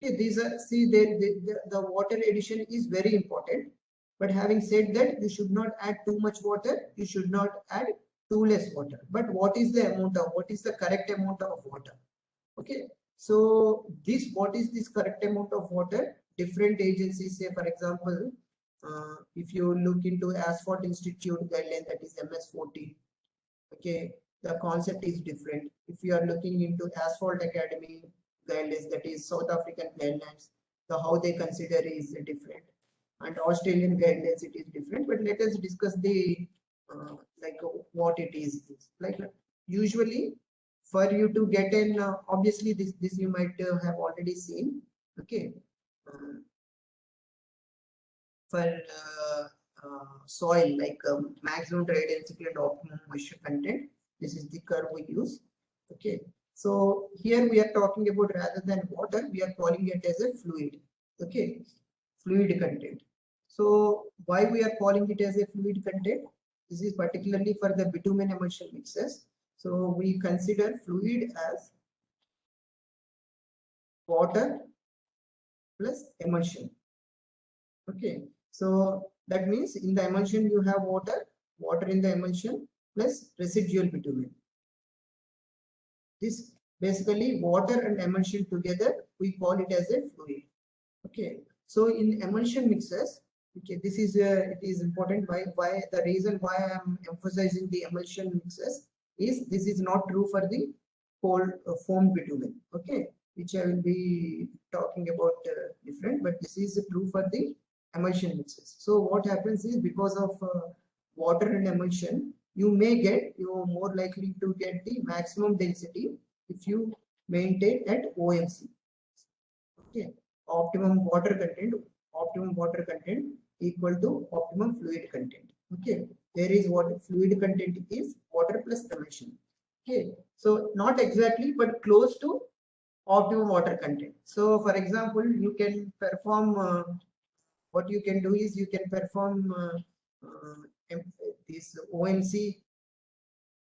Okay, these are, see, the water addition is very important, but having said that, you should not add too much water, you should not add too less water. But what is the correct amount of water? Okay, so what is this correct amount of water? Different agencies say, for example, if you look into Asphalt Institute guideline, that is MS 14. Okay, the concept is different. If you are looking into Asphalt Academy guidelines, that is South African guidelines, how they consider is different, and Australian guidelines it is different. But let us discuss the like what it is. Like usually, for you to get in, obviously this you might have already seen. Okay, for soil, like maximum dry density and optimum moisture content. This is the curve we use. Okay, so here we are talking about, rather than water, we are calling it as a fluid. Okay, fluid content. So why we are calling it as a fluid content? This is particularly for the bitumen emulsion mixes. So we consider fluid as water plus emulsion. Okay, so that means in the emulsion you have water in the emulsion plus residual bitumen. This basically water and emulsion together, we call it as a fluid. Okay, so in emulsion mixes, okay, this is it is important. Why the reason why I am emphasizing the emulsion mixes is this is not true for the cold foamed bitumen. Okay, which I will be talking about different, but this is true for the emulsion mixes. So what happens is, because of water and emulsion, you are more likely to get the maximum density if you maintain at OMC. Okay, optimum water content equal to optimum fluid content. Okay, there is what fluid content is water plus emulsion. Okay, so not exactly, but close to optimum water content. So for example, you can perform what you can do is you can perform this OMC,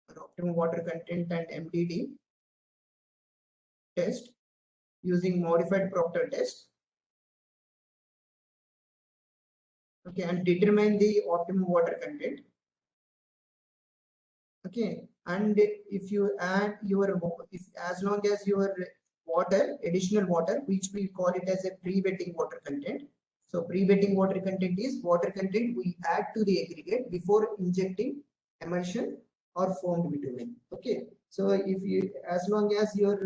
or optimum water content, and MDD test using modified Proctor test. Okay, and determine the optimum water content. Okay, and if you add as long as your additional water, which we call it as a pre-wetting water content. So pre-wetting water content is water content we add to the aggregate before injecting emulsion or foamed bitumen. Okay, so if you, as long as your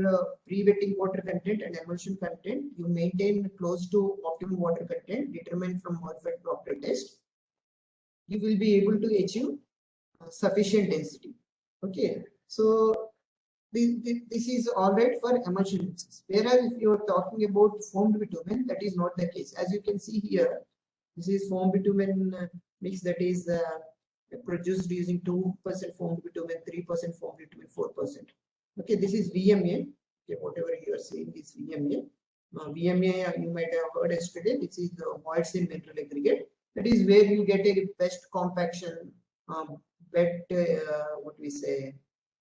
pre-wetting water content and emulsion content you maintain close to optimum water content determined from modified Proctor test, you will be able to achieve sufficient density. Okay, so this is all right for emulsion mixes. Whereas if you are talking about foamed bitumen, that is not the case. As you can see here, this is foamed bitumen mix that is produced using 2% foamed bitumen, 3% foamed bitumen, 4%. Okay, this is VMA. Okay, whatever you are saying is VMA. VMA you might have heard yesterday. This is the void seam mineral aggregate. That is where you get a best compaction, what we say,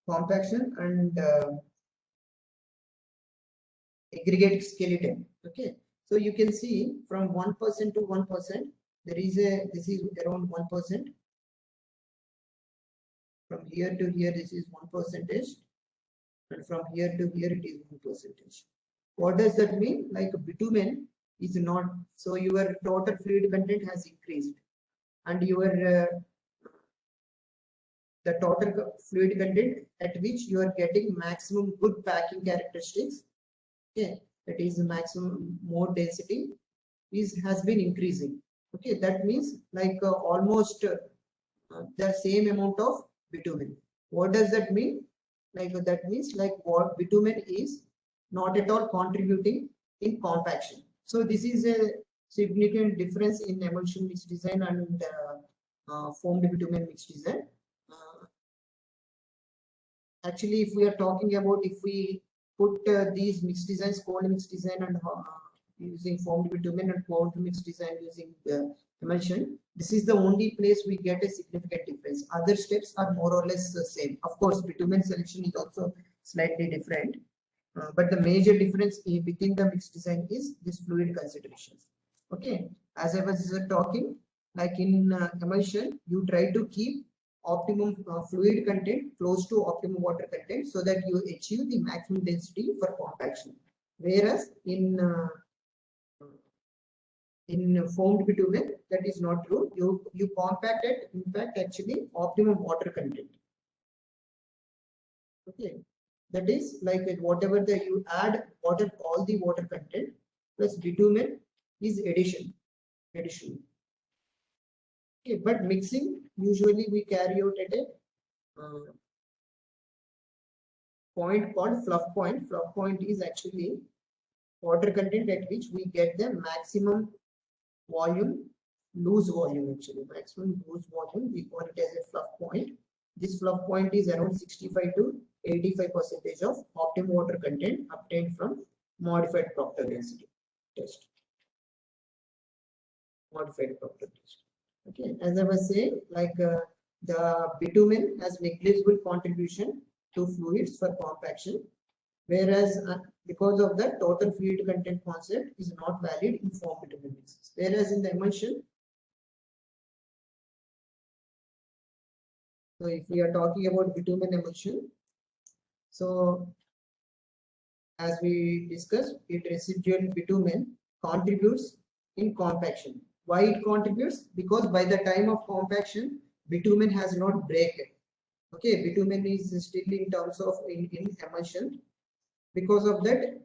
compaction and aggregate skeleton. Okay, so you can see from 1% to 1%, there is this is around 1%. From here to here, this is 1%, and from here to here, it is 1%. What does that mean? Like bitumen is not, so your total fluid content has increased, and your the total fluid content at which you are getting maximum good packing characteristics, okay, that is the maximum more density has been increasing. Okay, that means like almost the same amount of bitumen. What does that mean? Like that means like what bitumen is not at all contributing in compaction. So this is a significant difference in emulsion mix design and foamed bitumen mix design. Actually, if we are talking about, if we put these mix designs, cold mix design and using foamed bitumen and cold mix design using emulsion, this is the only place we get a significant difference. Other steps are more or less the same. Of course, bitumen selection is also slightly different, but the major difference within the mix design is this fluid considerations. Okay, as I was talking, like in emulsion, you try to keep optimum fluid content close to optimum water content so that you achieve the maximum density for compaction. Whereas in foamed bitumen, that is not true. You compact it, in fact, actually optimum water content. Okay, that is like whatever the you add water, all the water content plus bitumen is addition. Okay, but mixing usually we carry out at a point called fluff point. Fluff point is actually water content at which we get the maximum volume, loose volume actually, maximum loose volume. We call it as a fluff point. This fluff point is around 65 to 85% of optimum water content obtained from modified Proctor density test. Modified Proctor test. Okay, as I was saying, like the bitumen has negligible contribution to fluids for compaction, whereas because of that total fluid content concept is not valid in foam bitumen mixes. Whereas in the emulsion, so if we are talking about bitumen emulsion, so as we discussed, it residual bitumen contributes in compaction. Why it contributes? Because by the time of compaction, bitumen has not breaked. Okay, bitumen is still in terms of in emulsion. Because of that,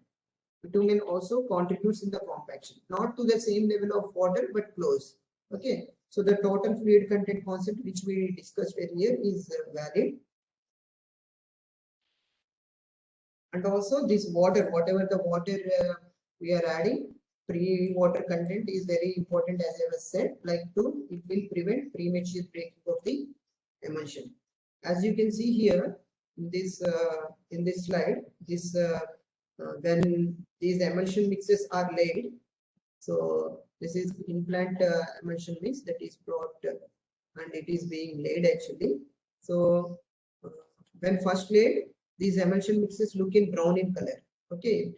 bitumen also contributes in the compaction, not to the same level of water, but close. Okay, so the total fluid content concept which we discussed earlier is valid. And also this water, whatever the water we are adding, pre-water content is very important, as I was said, like it will prevent premature breaking of the emulsion. As you can see here in this slide, this when these emulsion mixes are laid, so this is implant emulsion mix that is brought and it is being laid actually. So when first laid, these emulsion mixes look in brown in color. Okay,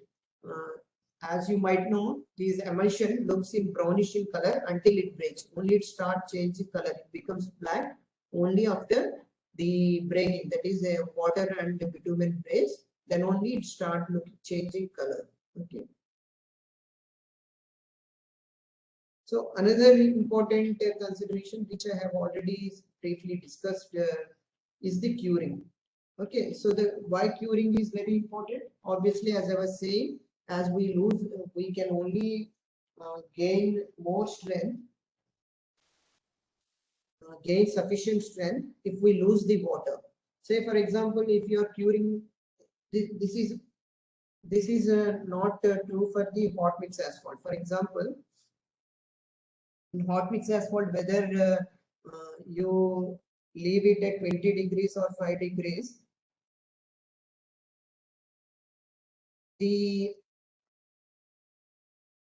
as you might know, these emulsion looks in brownish in color until it breaks. Only it starts changing color. It becomes black only after the breaking. That is, the water and the bitumen breaks. Then only it start changing color. Okay. So another important consideration which I have already briefly discussed is the curing. Okay, so the why curing is very important. Obviously, as I was saying, as we lose, we can only gain more strength, gain sufficient strength if we lose the water. Say, for example, if you are curing, this is not true for the hot mix asphalt. For example, in hot mix asphalt, whether you leave it at 20 degrees or 5 degrees, the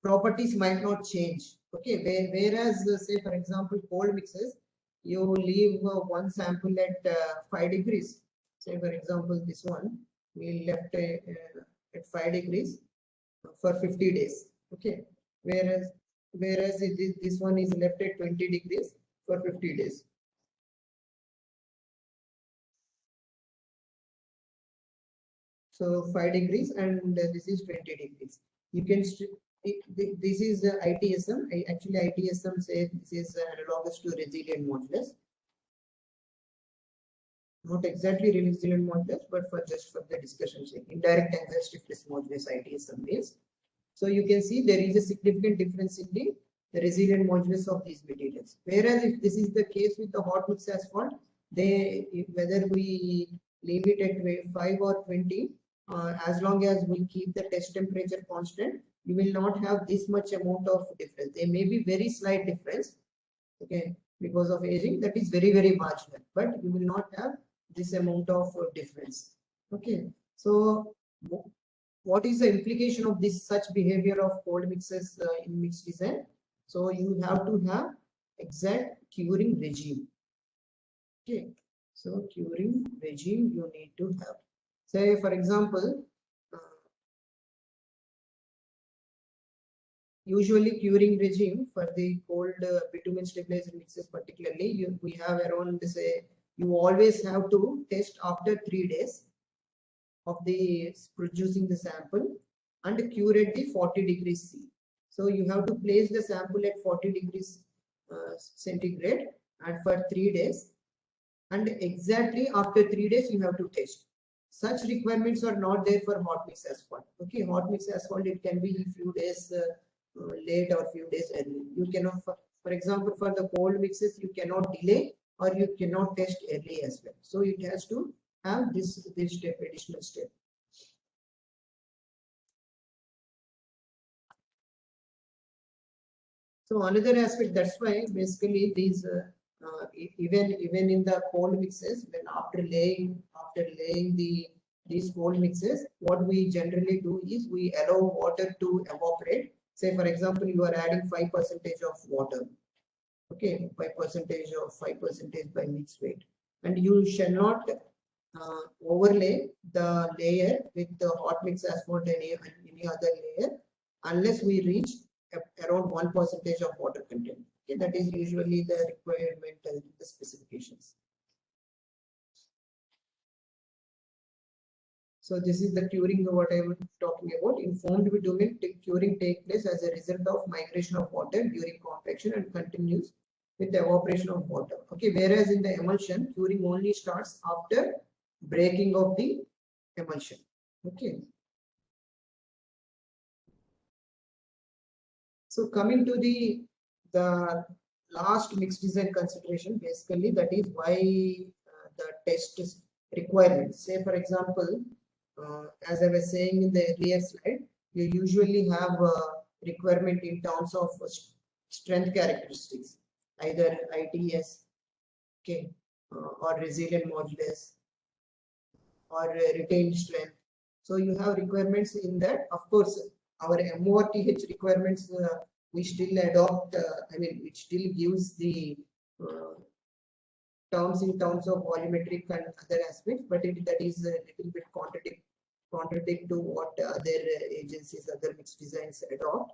properties might not change. Okay, whereas say for example cold mixes, you leave one sample at 5 degrees. Say for example this one we left at 5 degrees for 50 days. Okay, whereas this one is left at 20 degrees for 50 days. So 5 degrees and this is 20 degrees. You can this is the ITSM. Actually, ITSM says this is analogous to resilient modulus. Not exactly resilient modulus, but for just for the discussion sake, indirect tensile stiffness modulus ITSM is. So you can see there is a significant difference in the resilient modulus of these materials. Whereas if this is the case with the hot mix asphalt, whether we leave it at 5 or 20, as long as we keep the test temperature constant, you will not have this much amount of difference. There may be very slight difference, okay, because of aging, that is very, very marginal, but you will not have this amount of difference. Okay, so what is the implication of this such behavior of cold mixes in mix design? So you have to have exact curing regime. Okay, so curing regime you need to have. Say for example, usually curing regime for the cold bitumen stabilizer mixes particularly, we have around, say, you always have to test after 3 days of the producing the sample and cure at the 40 degrees C. So you have to place the sample at 40 degrees centigrade and for 3 days, and exactly after 3 days you have to test. such requirements are not there for hot mix asphalt. Okay, hot mix asphalt, it can be few days late or few days early. You cannot, for example, for the cold mixes, you cannot delay or you cannot test early as well. So it has to have this step, additional step. So another aspect, that's why basically these even in the cold mixes, when after laying these cold mixes, what we generally do is we allow water to evaporate. Say for example, you are adding 5% of water. Okay, 5% by mix weight, and you shall not overlay the layer with the hot mix asphalt and any other layer unless we reach around 1% of water content. Okay, that is usually the requirement in the specifications. So this is the curing, what I was talking about. In formed bitumen, curing takes place as a result of migration of water during compaction and continues with the evaporation of water. Okay, whereas in the emulsion, curing only starts after breaking of the emulsion. Okay. So coming to the last mixed design consideration, basically that is why the test is requirement. Say for example, as I was saying in the earlier slide, you usually have a requirement in terms of strength characteristics, either ITS, okay, or resilient modulus, or retained strength. So you have requirements in that. Of course, our MORTH requirements we still adopt. I mean, it still gives the terms in terms of volumetric and other aspects, but that is a little bit contradict to what other agencies, other mixed designs adopt.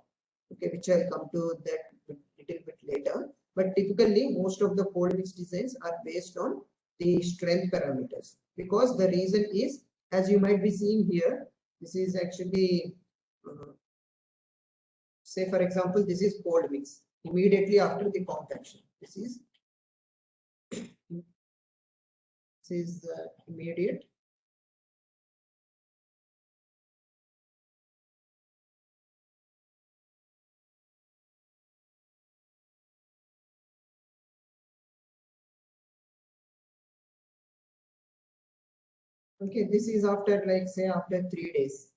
Okay, which I'll come to that little bit later. But typically, most of the cold mix designs are based on the strength parameters, because the reason is, as you might be seeing here, this is actually say for example, this is cold mix immediately after the compaction. This is immediate. Okay, this is after, like say, after 3 days.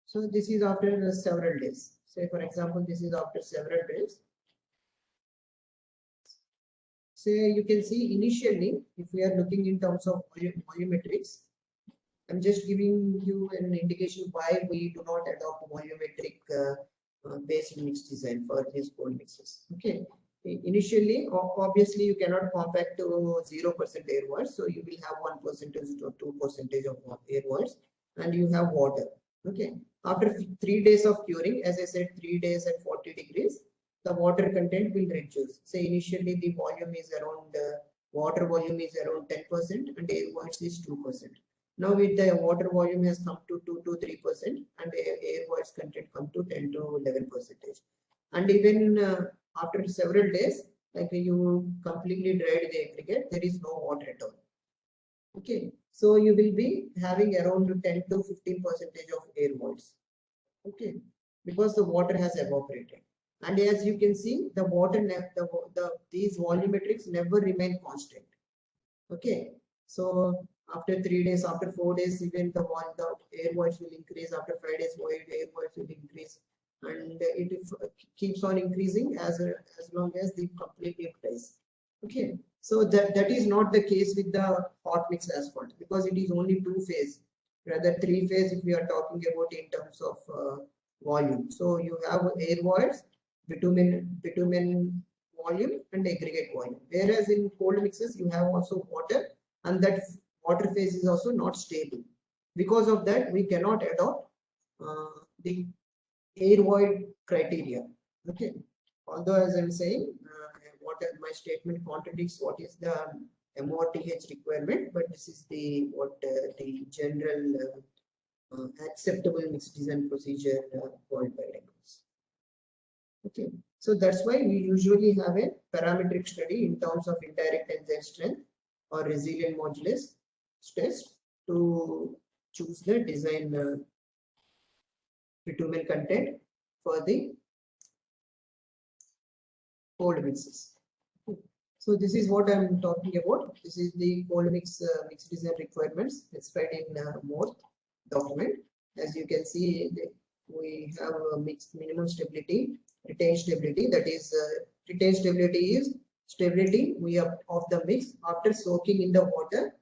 So this is after several days. Say for example, this is after several days. Say you can see initially, if we are looking in terms of volumetrics, I'm just giving you an indication why we do not adopt volumetric based mix design for these cold mixes. Okay. Initially, obviously, you cannot compact to 0% air voids, so you will have 1% or 2% of air voids, and you have water. Okay. After 3 days of curing, as I said, 3 days at 40 degrees, the water content will reduce. Say initially the volume is around water volume is around 10% and air voids is 2%. Now with the water volume has come to 2 to 3% and air voids content come to 10 to 11%. And even after several days, like you completely dried the aggregate, there is no water at all. Okay, so you will be having around 10 to 15% of air voids. Okay, because the water has evaporated. And as you can see, the water, these volumetrics never remain constant. Okay, so after 3 days, after 4 days, even the air voids will increase. After 5 days, air voids will increase, and it keeps on increasing as long as the complete dries. Okay, so that is not the case with the hot mix asphalt, because it is only 2-phase, rather 3-phase if we are talking about in terms of volume. So you have air voids, bitumen volume, and aggregate volume. Whereas in cold mixes, you have also water, and that water phase is also not stable. Because of that, we cannot adopt the air void criteria. Okay, although as I'm saying, my statement contradicts what is the MORTH requirement, but this is the the general acceptable mixed design procedure called by records. Okay, so that's why we usually have a parametric study in terms of indirect tensile strength or resilient modulus, test to choose the design bitumen content for the cold mixes. So this is what I'm talking about. This is the cold mix design requirements specified in MORTH document. As you can see, we have a mixed minimum stability, retained stability. That is, retained stability is stability of the mix after soaking in the water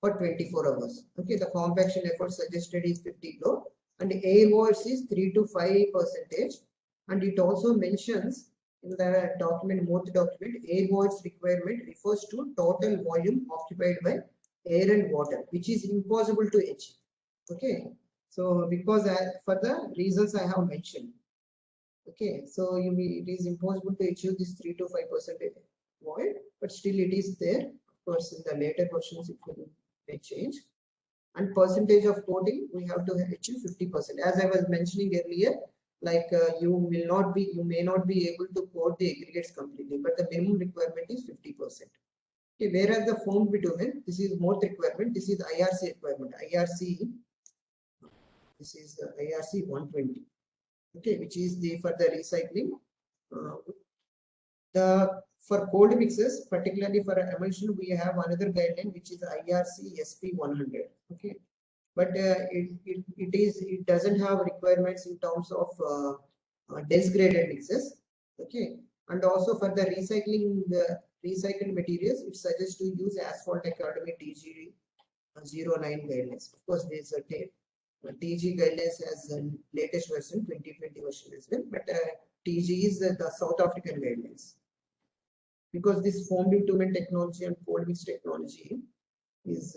for 24 hours. Okay, the compaction effort suggested is 50 kilo, and the air voids is 3 to 5%. And it also mentions in the document, MORTH document, air voids requirement refers to total volume occupied by air and water, which is impossible to achieve. Okay, so because for the reasons I have mentioned. Okay, so it is impossible to achieve this 3 to 5% void, but still it is there. Of course, in the later versions it will may change. And percentage of coating, we have to achieve 50%. As I was mentioning earlier, like you may not be able to coat the aggregates completely, but the minimum requirement is 50%. Okay, whereas the foam bitumen, this is MORTH requirement, this is IRC requirement. This is the IRC 120. Okay, which is the for the recycling. For cold mixes, particularly for emulsion, we have another guideline which is IRC SP 100. Okay, but it doesn't have requirements in terms of dense graded mixes. Okay, and also for the recycled materials, it suggests to use Asphalt Academy TG 09 guidelines. Of course, there is a TG guidelines has the latest version, 2020 version as well, but TG is the South African guidelines. Because this foam bitumen technology and cold mix technology is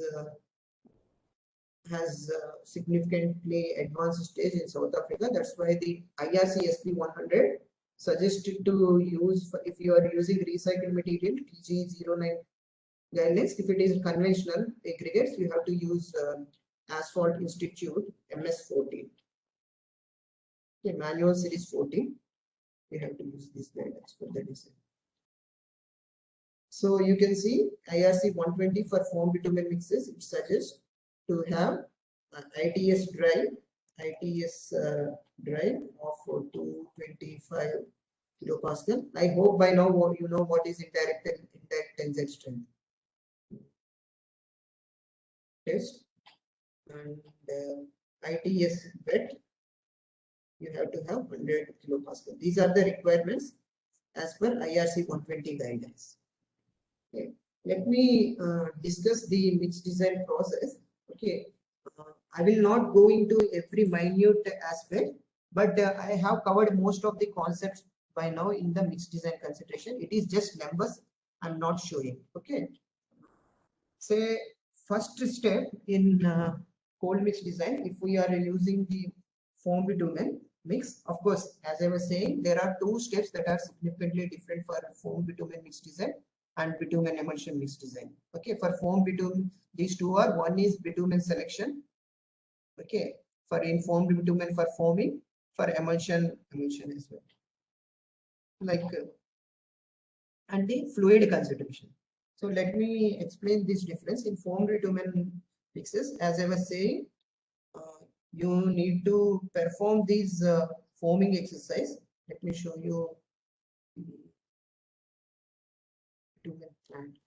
has significantly advanced stage in South Africa. That's why the IRC SP 100 suggested to use, if you are using recycled material, TG09 guidelines. If it is conventional aggregates, you have to use Asphalt Institute MS14. Okay, manual series 14. We have to use these guidelines for the design. So you can see IRC 120 for foam bitumen mixes, it suggests to have ITS drive of 225 kilopascal. I hope by now you know what is indirect tensile strength. Test and ITS wet, you have to have 100 kilopascal. These are the requirements as per IRC 120 guidelines. Okay, let me discuss the mix design process. Okay, I will not go into every minute aspect, but I have covered most of the concepts by now in the mix design consideration. It is just numbers I'm not showing. Okay, say first step in cold mix design, if we are using the foam bitumen mix, of course, as I was saying, there are two steps that are significantly different for foam bitumen mix design and bitumen emulsion mix design. Okay, for foam bitumen, these two are, one is bitumen selection. Okay, for in foam bitumen for foaming, for emulsion as well. Like and the fluid consideration. So let me explain this difference in foam bitumen mixes. As I was saying, you need to perform these foaming exercise. Let me show you. Bitumen plant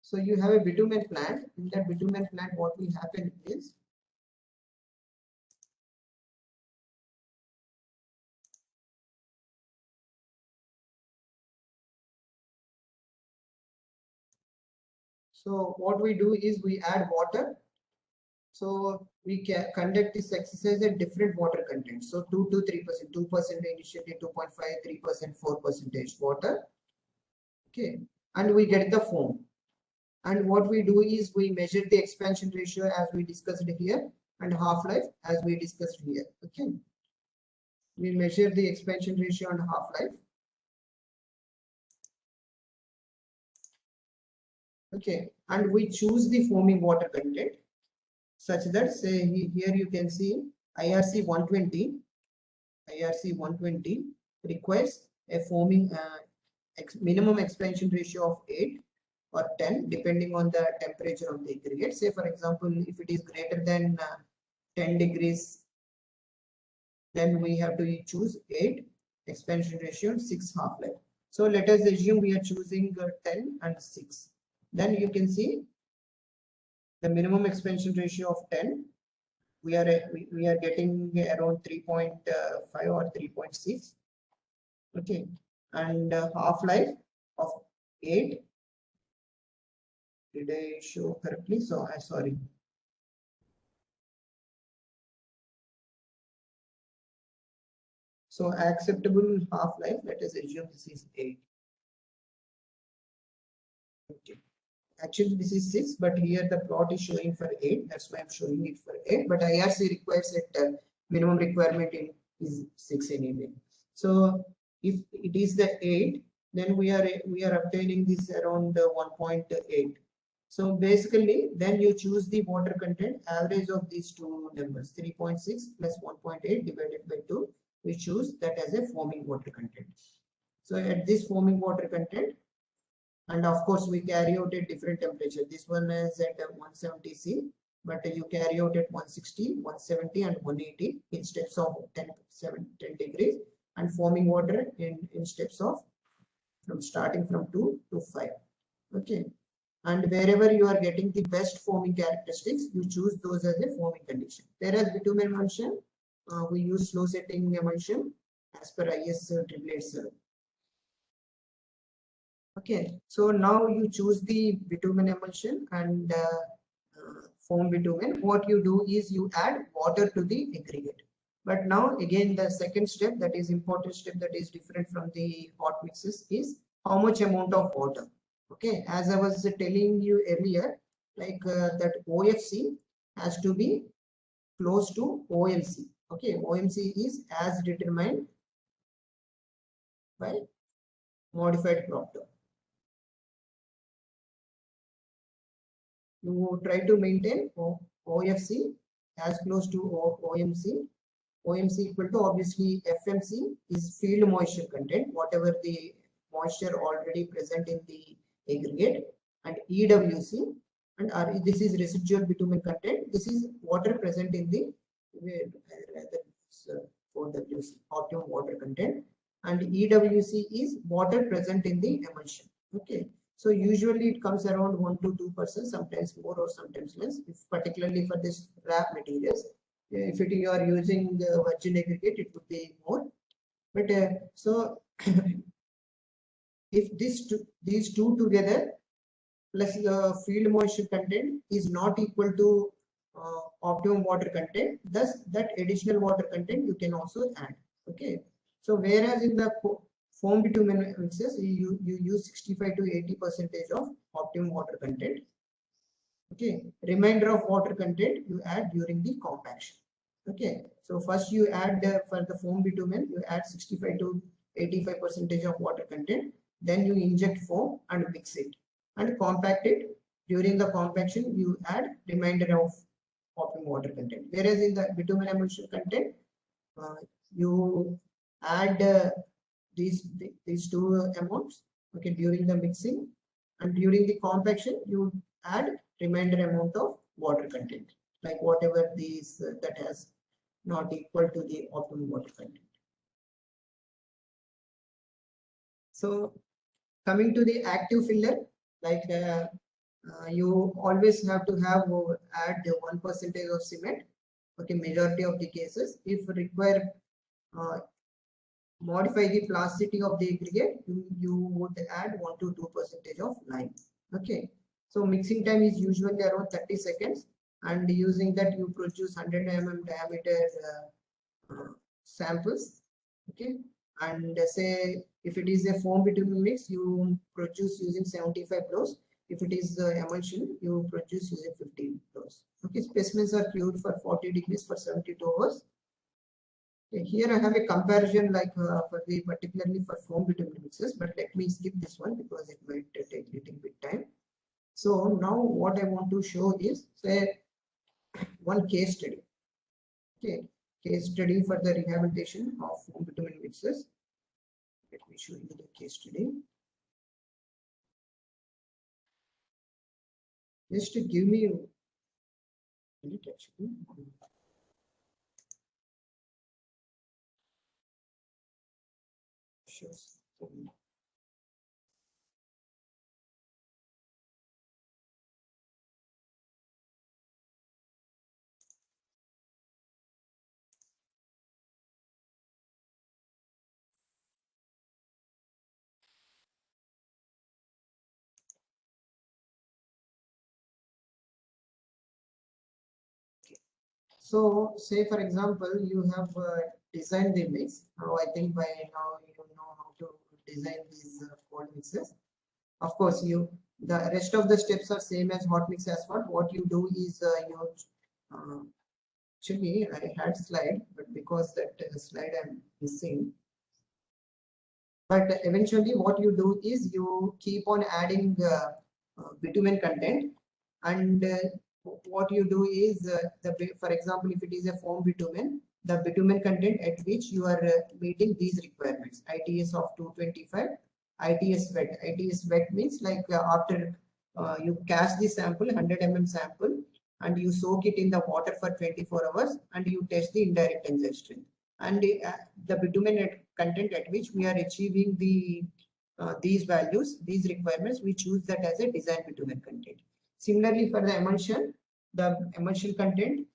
so you have a bitumen plant. In that bitumen plant, what will happen is so what we do is we add water. So we can conduct this exercise at different water content. So 2 to 3%, 2% initially, 2.5, 3%, 4% water. Okay, and we get the foam. And what we do is we measure the expansion ratio as we discussed here and half-life as we discussed here. Okay, we measure the expansion ratio and half-life. Okay, and we choose the foaming water content such that, say here you can see IRC 120 requires a foaming minimum expansion ratio of 8 or 10 depending on the temperature of the aggregate. Say for example, if it is greater than 10 degrees, then we have to choose 8 expansion ratio, 6 half-life. So let us assume we are choosing 10 and 6. Then you can see the minimum expansion ratio of 10. We are getting around 3.5 or 3.6. Okay, and half-life of 8. Did I show correctly? So sorry. So acceptable half-life, let us assume this is 8. Okay. Actually this is 6, but here the plot is showing for 8. That's why I'm showing it for 8. But IRC requires that minimum requirement is 6 anyway. So if it is the 8, then we are obtaining this around 1.8. So basically, then you choose the water content average of these two numbers, 3.6 plus 1.8 divided by 2. We choose that as a foaming water content. So at this foaming water content, and of course we carry out at different temperature. This one is at 170 C, but you carry out at 160, 170 and 180 in steps of 10 degrees, and foaming water in steps of starting from 2 to 5. Okay. And wherever you are getting the best foaming characteristics, you choose those as a foaming condition. Whereas bitumen emulsion, we use slow setting emulsion as per IS 887. Okay, so now you choose the bitumen emulsion and foam bitumen. What you do is you add water to the aggregate. But now again, the second step, that is important step, that is different from the hot mixes, is how much amount of water. Okay, as I was telling you earlier, like that OFC has to be close to OMC. Okay, OMC is as determined by modified Proctor. You try to maintain OFC as close to OMC. OMC equal to, obviously, FMC is field moisture content, whatever the moisture already present in the aggregate, and EWC, and this is residual bitumen content. This is water present in the OWC, optimum water content, and EWC is water present in the emulsion. Okay, so usually it comes around 1 to 2%, sometimes more or sometimes less, if particularly for this wrap materials. If you are using the virgin aggregate, it would be more. But so if these two together plus the field moisture content is not equal to optimum water content, thus that additional water content you can also add. Okay, so whereas in the foam bitumen mixes, you use 65 to 80% of optimum water content. Okay, remainder of water content you add during the compaction. Okay, so first you add for the foam bitumen, you add 65 to 85% of water content, then you inject foam and mix it and compact it. During the compaction, you add remainder of optimum water content. Whereas in the bitumen emulsion content, you add these two amounts. Okay, during the mixing, and during the compaction, you add remainder amount of water content, like whatever these that has not equal to the optimum water content. So coming to the active filler, like you always have to have add 1% of cement. Okay, majority of the cases, if require modify the plasticity of the aggregate, you would add 1 to 2% of lime. Okay, so mixing time is usually around 30 seconds, and using that you produce 100 mm diameter samples. Okay, and say if it is a foam bitumen mix, you produce using 75 blows. If it is emulsion, you produce using 15 blows. Okay, specimens are cured for 40 degrees for 72 hours. Okay, here I have a comparison like for the particularly for foam bitumen mixes, but let me skip this one because it might take a little bit time. So now what I want to show is say one case study. Okay, case study for the rehabilitation of foam bitumen mixes. Let me show you the case study. Just to give me a minute actually. Sure. So, say for example, you have designed the mix. Now, I think by now you know how to design these cold mixes. Of course, the rest of the steps are same as hot mix as well. What you do is uh, actually I had slide, but because that slide I'm missing. But eventually, what you do is you keep on adding bitumen content, and what you do is for example, if it is a foam bitumen, the bitumen content at which you are meeting these requirements: ITS of 225, ITS wet. ITS wet means like after you cast the sample, 100 mm sample, and you soak it in the water for 24 hours, and you test the indirect tensile strength. And the bitumen content at which we are achieving these values, these requirements, we choose that as a design bitumen content. Similarly, for the emulsion content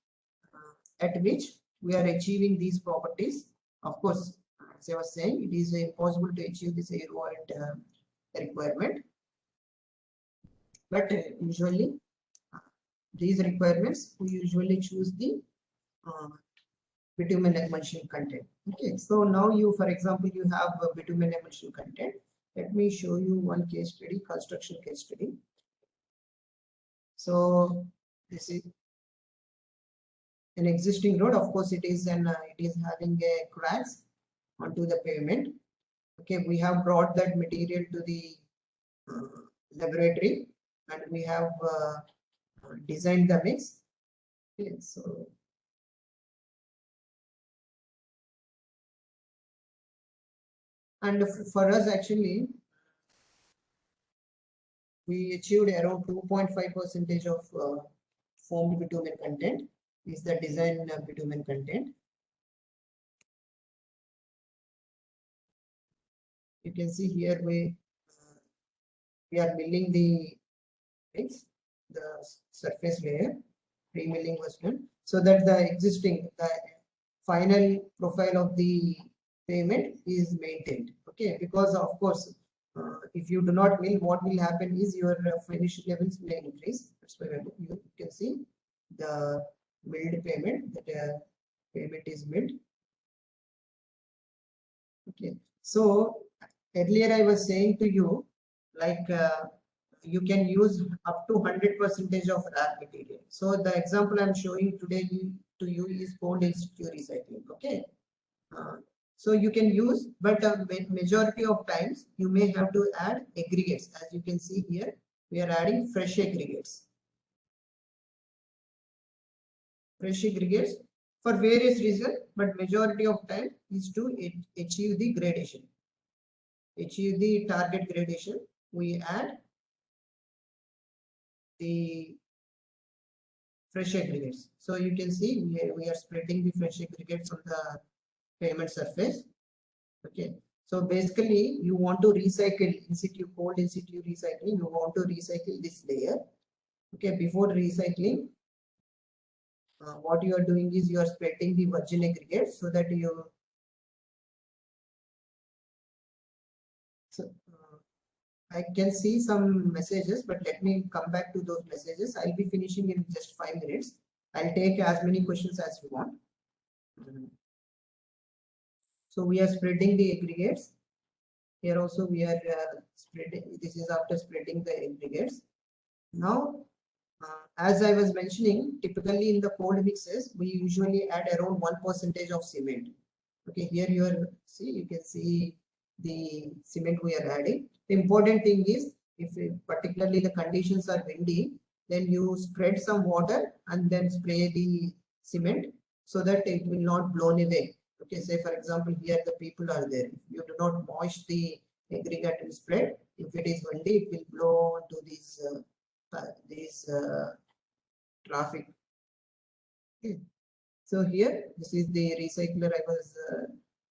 at which we are achieving these properties. Of course, as I was saying, it is impossible to achieve this air void requirement, but usually these requirements we usually choose the bitumen emulsion content. Okay, so now you, for example, you have a bitumen emulsion content. Let me show you one case study, construction case study. So this is an existing road. Of course, it is having a cracks onto the pavement. Okay, we have brought that material to the laboratory, and we have designed the mix. Okay, so and for us actually, we achieved around 2.5% of formed bitumen content is the design bitumen content. You can see here we are milling the mix, the surface layer, pre-milling was done, so that the final profile of the pavement is maintained. Okay, because of course, if you do not mill, what will happen is your finish levels may increase. That's why you can see the milled pavement, that pavement is milled. Okay, so earlier I was saying to you, like you can use up to 100% of raw material. So the example I'm showing today to you is cold in situ recycling. Okay, so you can use, but majority of times you may have to add aggregates. As you can see here, we are adding fresh aggregates. Fresh aggregates for various reasons, but majority of time is to achieve the gradation. Achieve the target gradation, we add the fresh aggregates. So you can see we are spreading the fresh aggregates on the pavement surface. Okay, so basically you want to recycle in situ, cold in situ recycling, you want to recycle this layer. Okay, before recycling, what you are doing is you are spreading the virgin aggregates so that you I can see some messages, but let me come back to those messages. I'll be finishing in just 5 minutes. I'll take as many questions as you want. So we are spreading the aggregates. Here also we are spreading. This is after spreading the aggregates. Now, as I was mentioning, typically in the cold mixes, we usually add around 1% of cement. Okay, here you can see the cement we are adding. The important thing is, if particularly the conditions are windy, then you spread some water and then spray the cement so that it will not blown away. Okay, say for example, here the people are there. If you do not moist the aggregate and spread, if it is windy, it will blow to these this traffic. Okay. So here, this is the recycler I was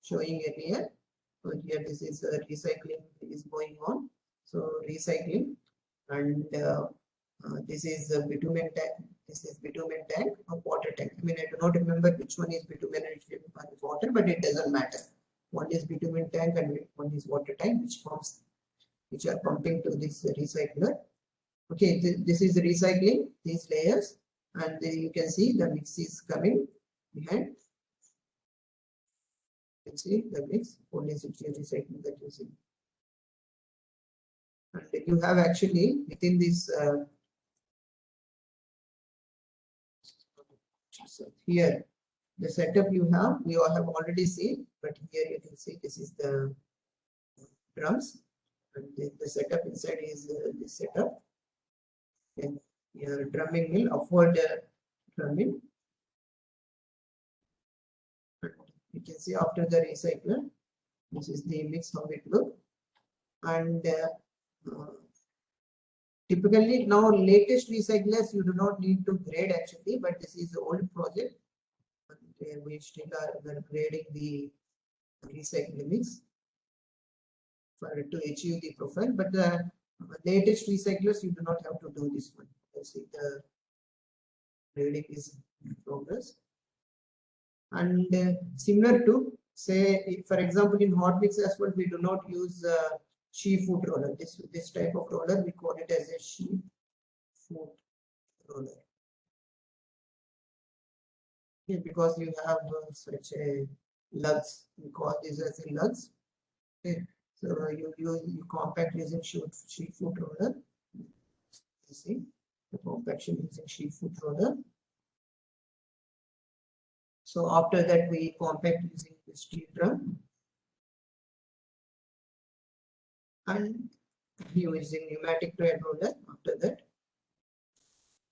showing earlier. So here, this is recycling is going on. So recycling, and this is bitumen tank. This is bitumen tank or water tank. I mean, I do not remember which one is bitumen and which one is water, but it doesn't matter. One is bitumen tank and one is water tank, which are pumping to this recycler. Okay, this is recycling these layers, and you can see the mix is coming behind. You can see the mix, only 60 recycling that you see. And you have actually within this here the setup you all have already seen, but here you can see this is the drums, and the setup inside is this setup. And your drumming mill, upward drumming. You can see after the recycler, this is the mix how it looks. And typically now latest recyclers you do not need to grade actually, but this is the old project. And we still are grading the recycling mix for to achieve the profile. But the latest recyclers you do not have to do this one. You can see the grading is in progress. And similar to say, for example, in hot mix asphalt, we do not use sheave foot roller. This type of roller we call it as a sheave foot roller. Okay, because you have such a lugs, we call this as a lugs. Okay, so you compact using sheave foot roller. You see the compaction using sheave foot roller. So after that, we compact using the steel drum and using pneumatic tread roller after that.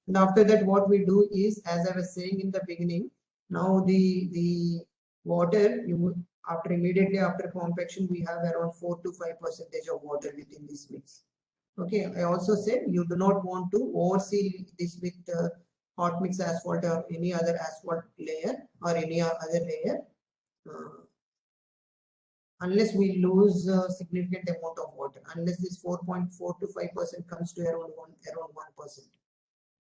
And after that, what we do is, as I was saying in the beginning, now the water immediately after compaction, we have around 4 to 5% of water within this mix. Okay, I also said you do not want to overseal this with hot mix asphalt or any other asphalt layer or any other layer. Unless we lose a significant amount of water, unless this 4.4 to 5% comes to around 1%.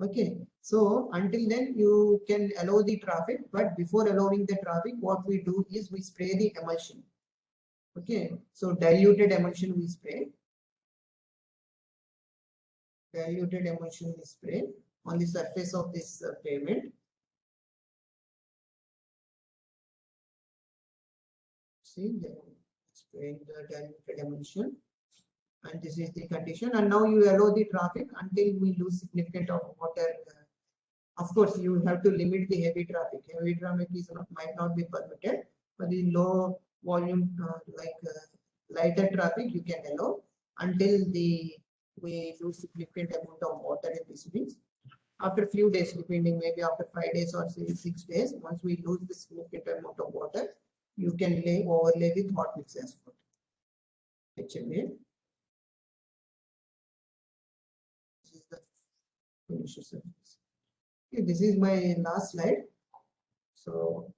Okay, so until then you can allow the traffic, but before allowing the traffic, what we do is we spray the emulsion. Okay, so diluted emulsion we spray. Diluted emulsion we spray on the surface of this pavement. See, spraying the diluted emulsion, and this is the condition. And now you allow the traffic until we lose significant of water. Of course, you have to limit the heavy traffic. Heavy traffic might not be permitted, but the low volume, lighter traffic, you can allow until we lose significant amount of water in this mix. After a few days, depending, maybe after 5 days or say 6 days, once we lose the significant amount of water, you can overlay with hot mix asphalt. HMA. This is the finished surface. Okay, this is my last slide. So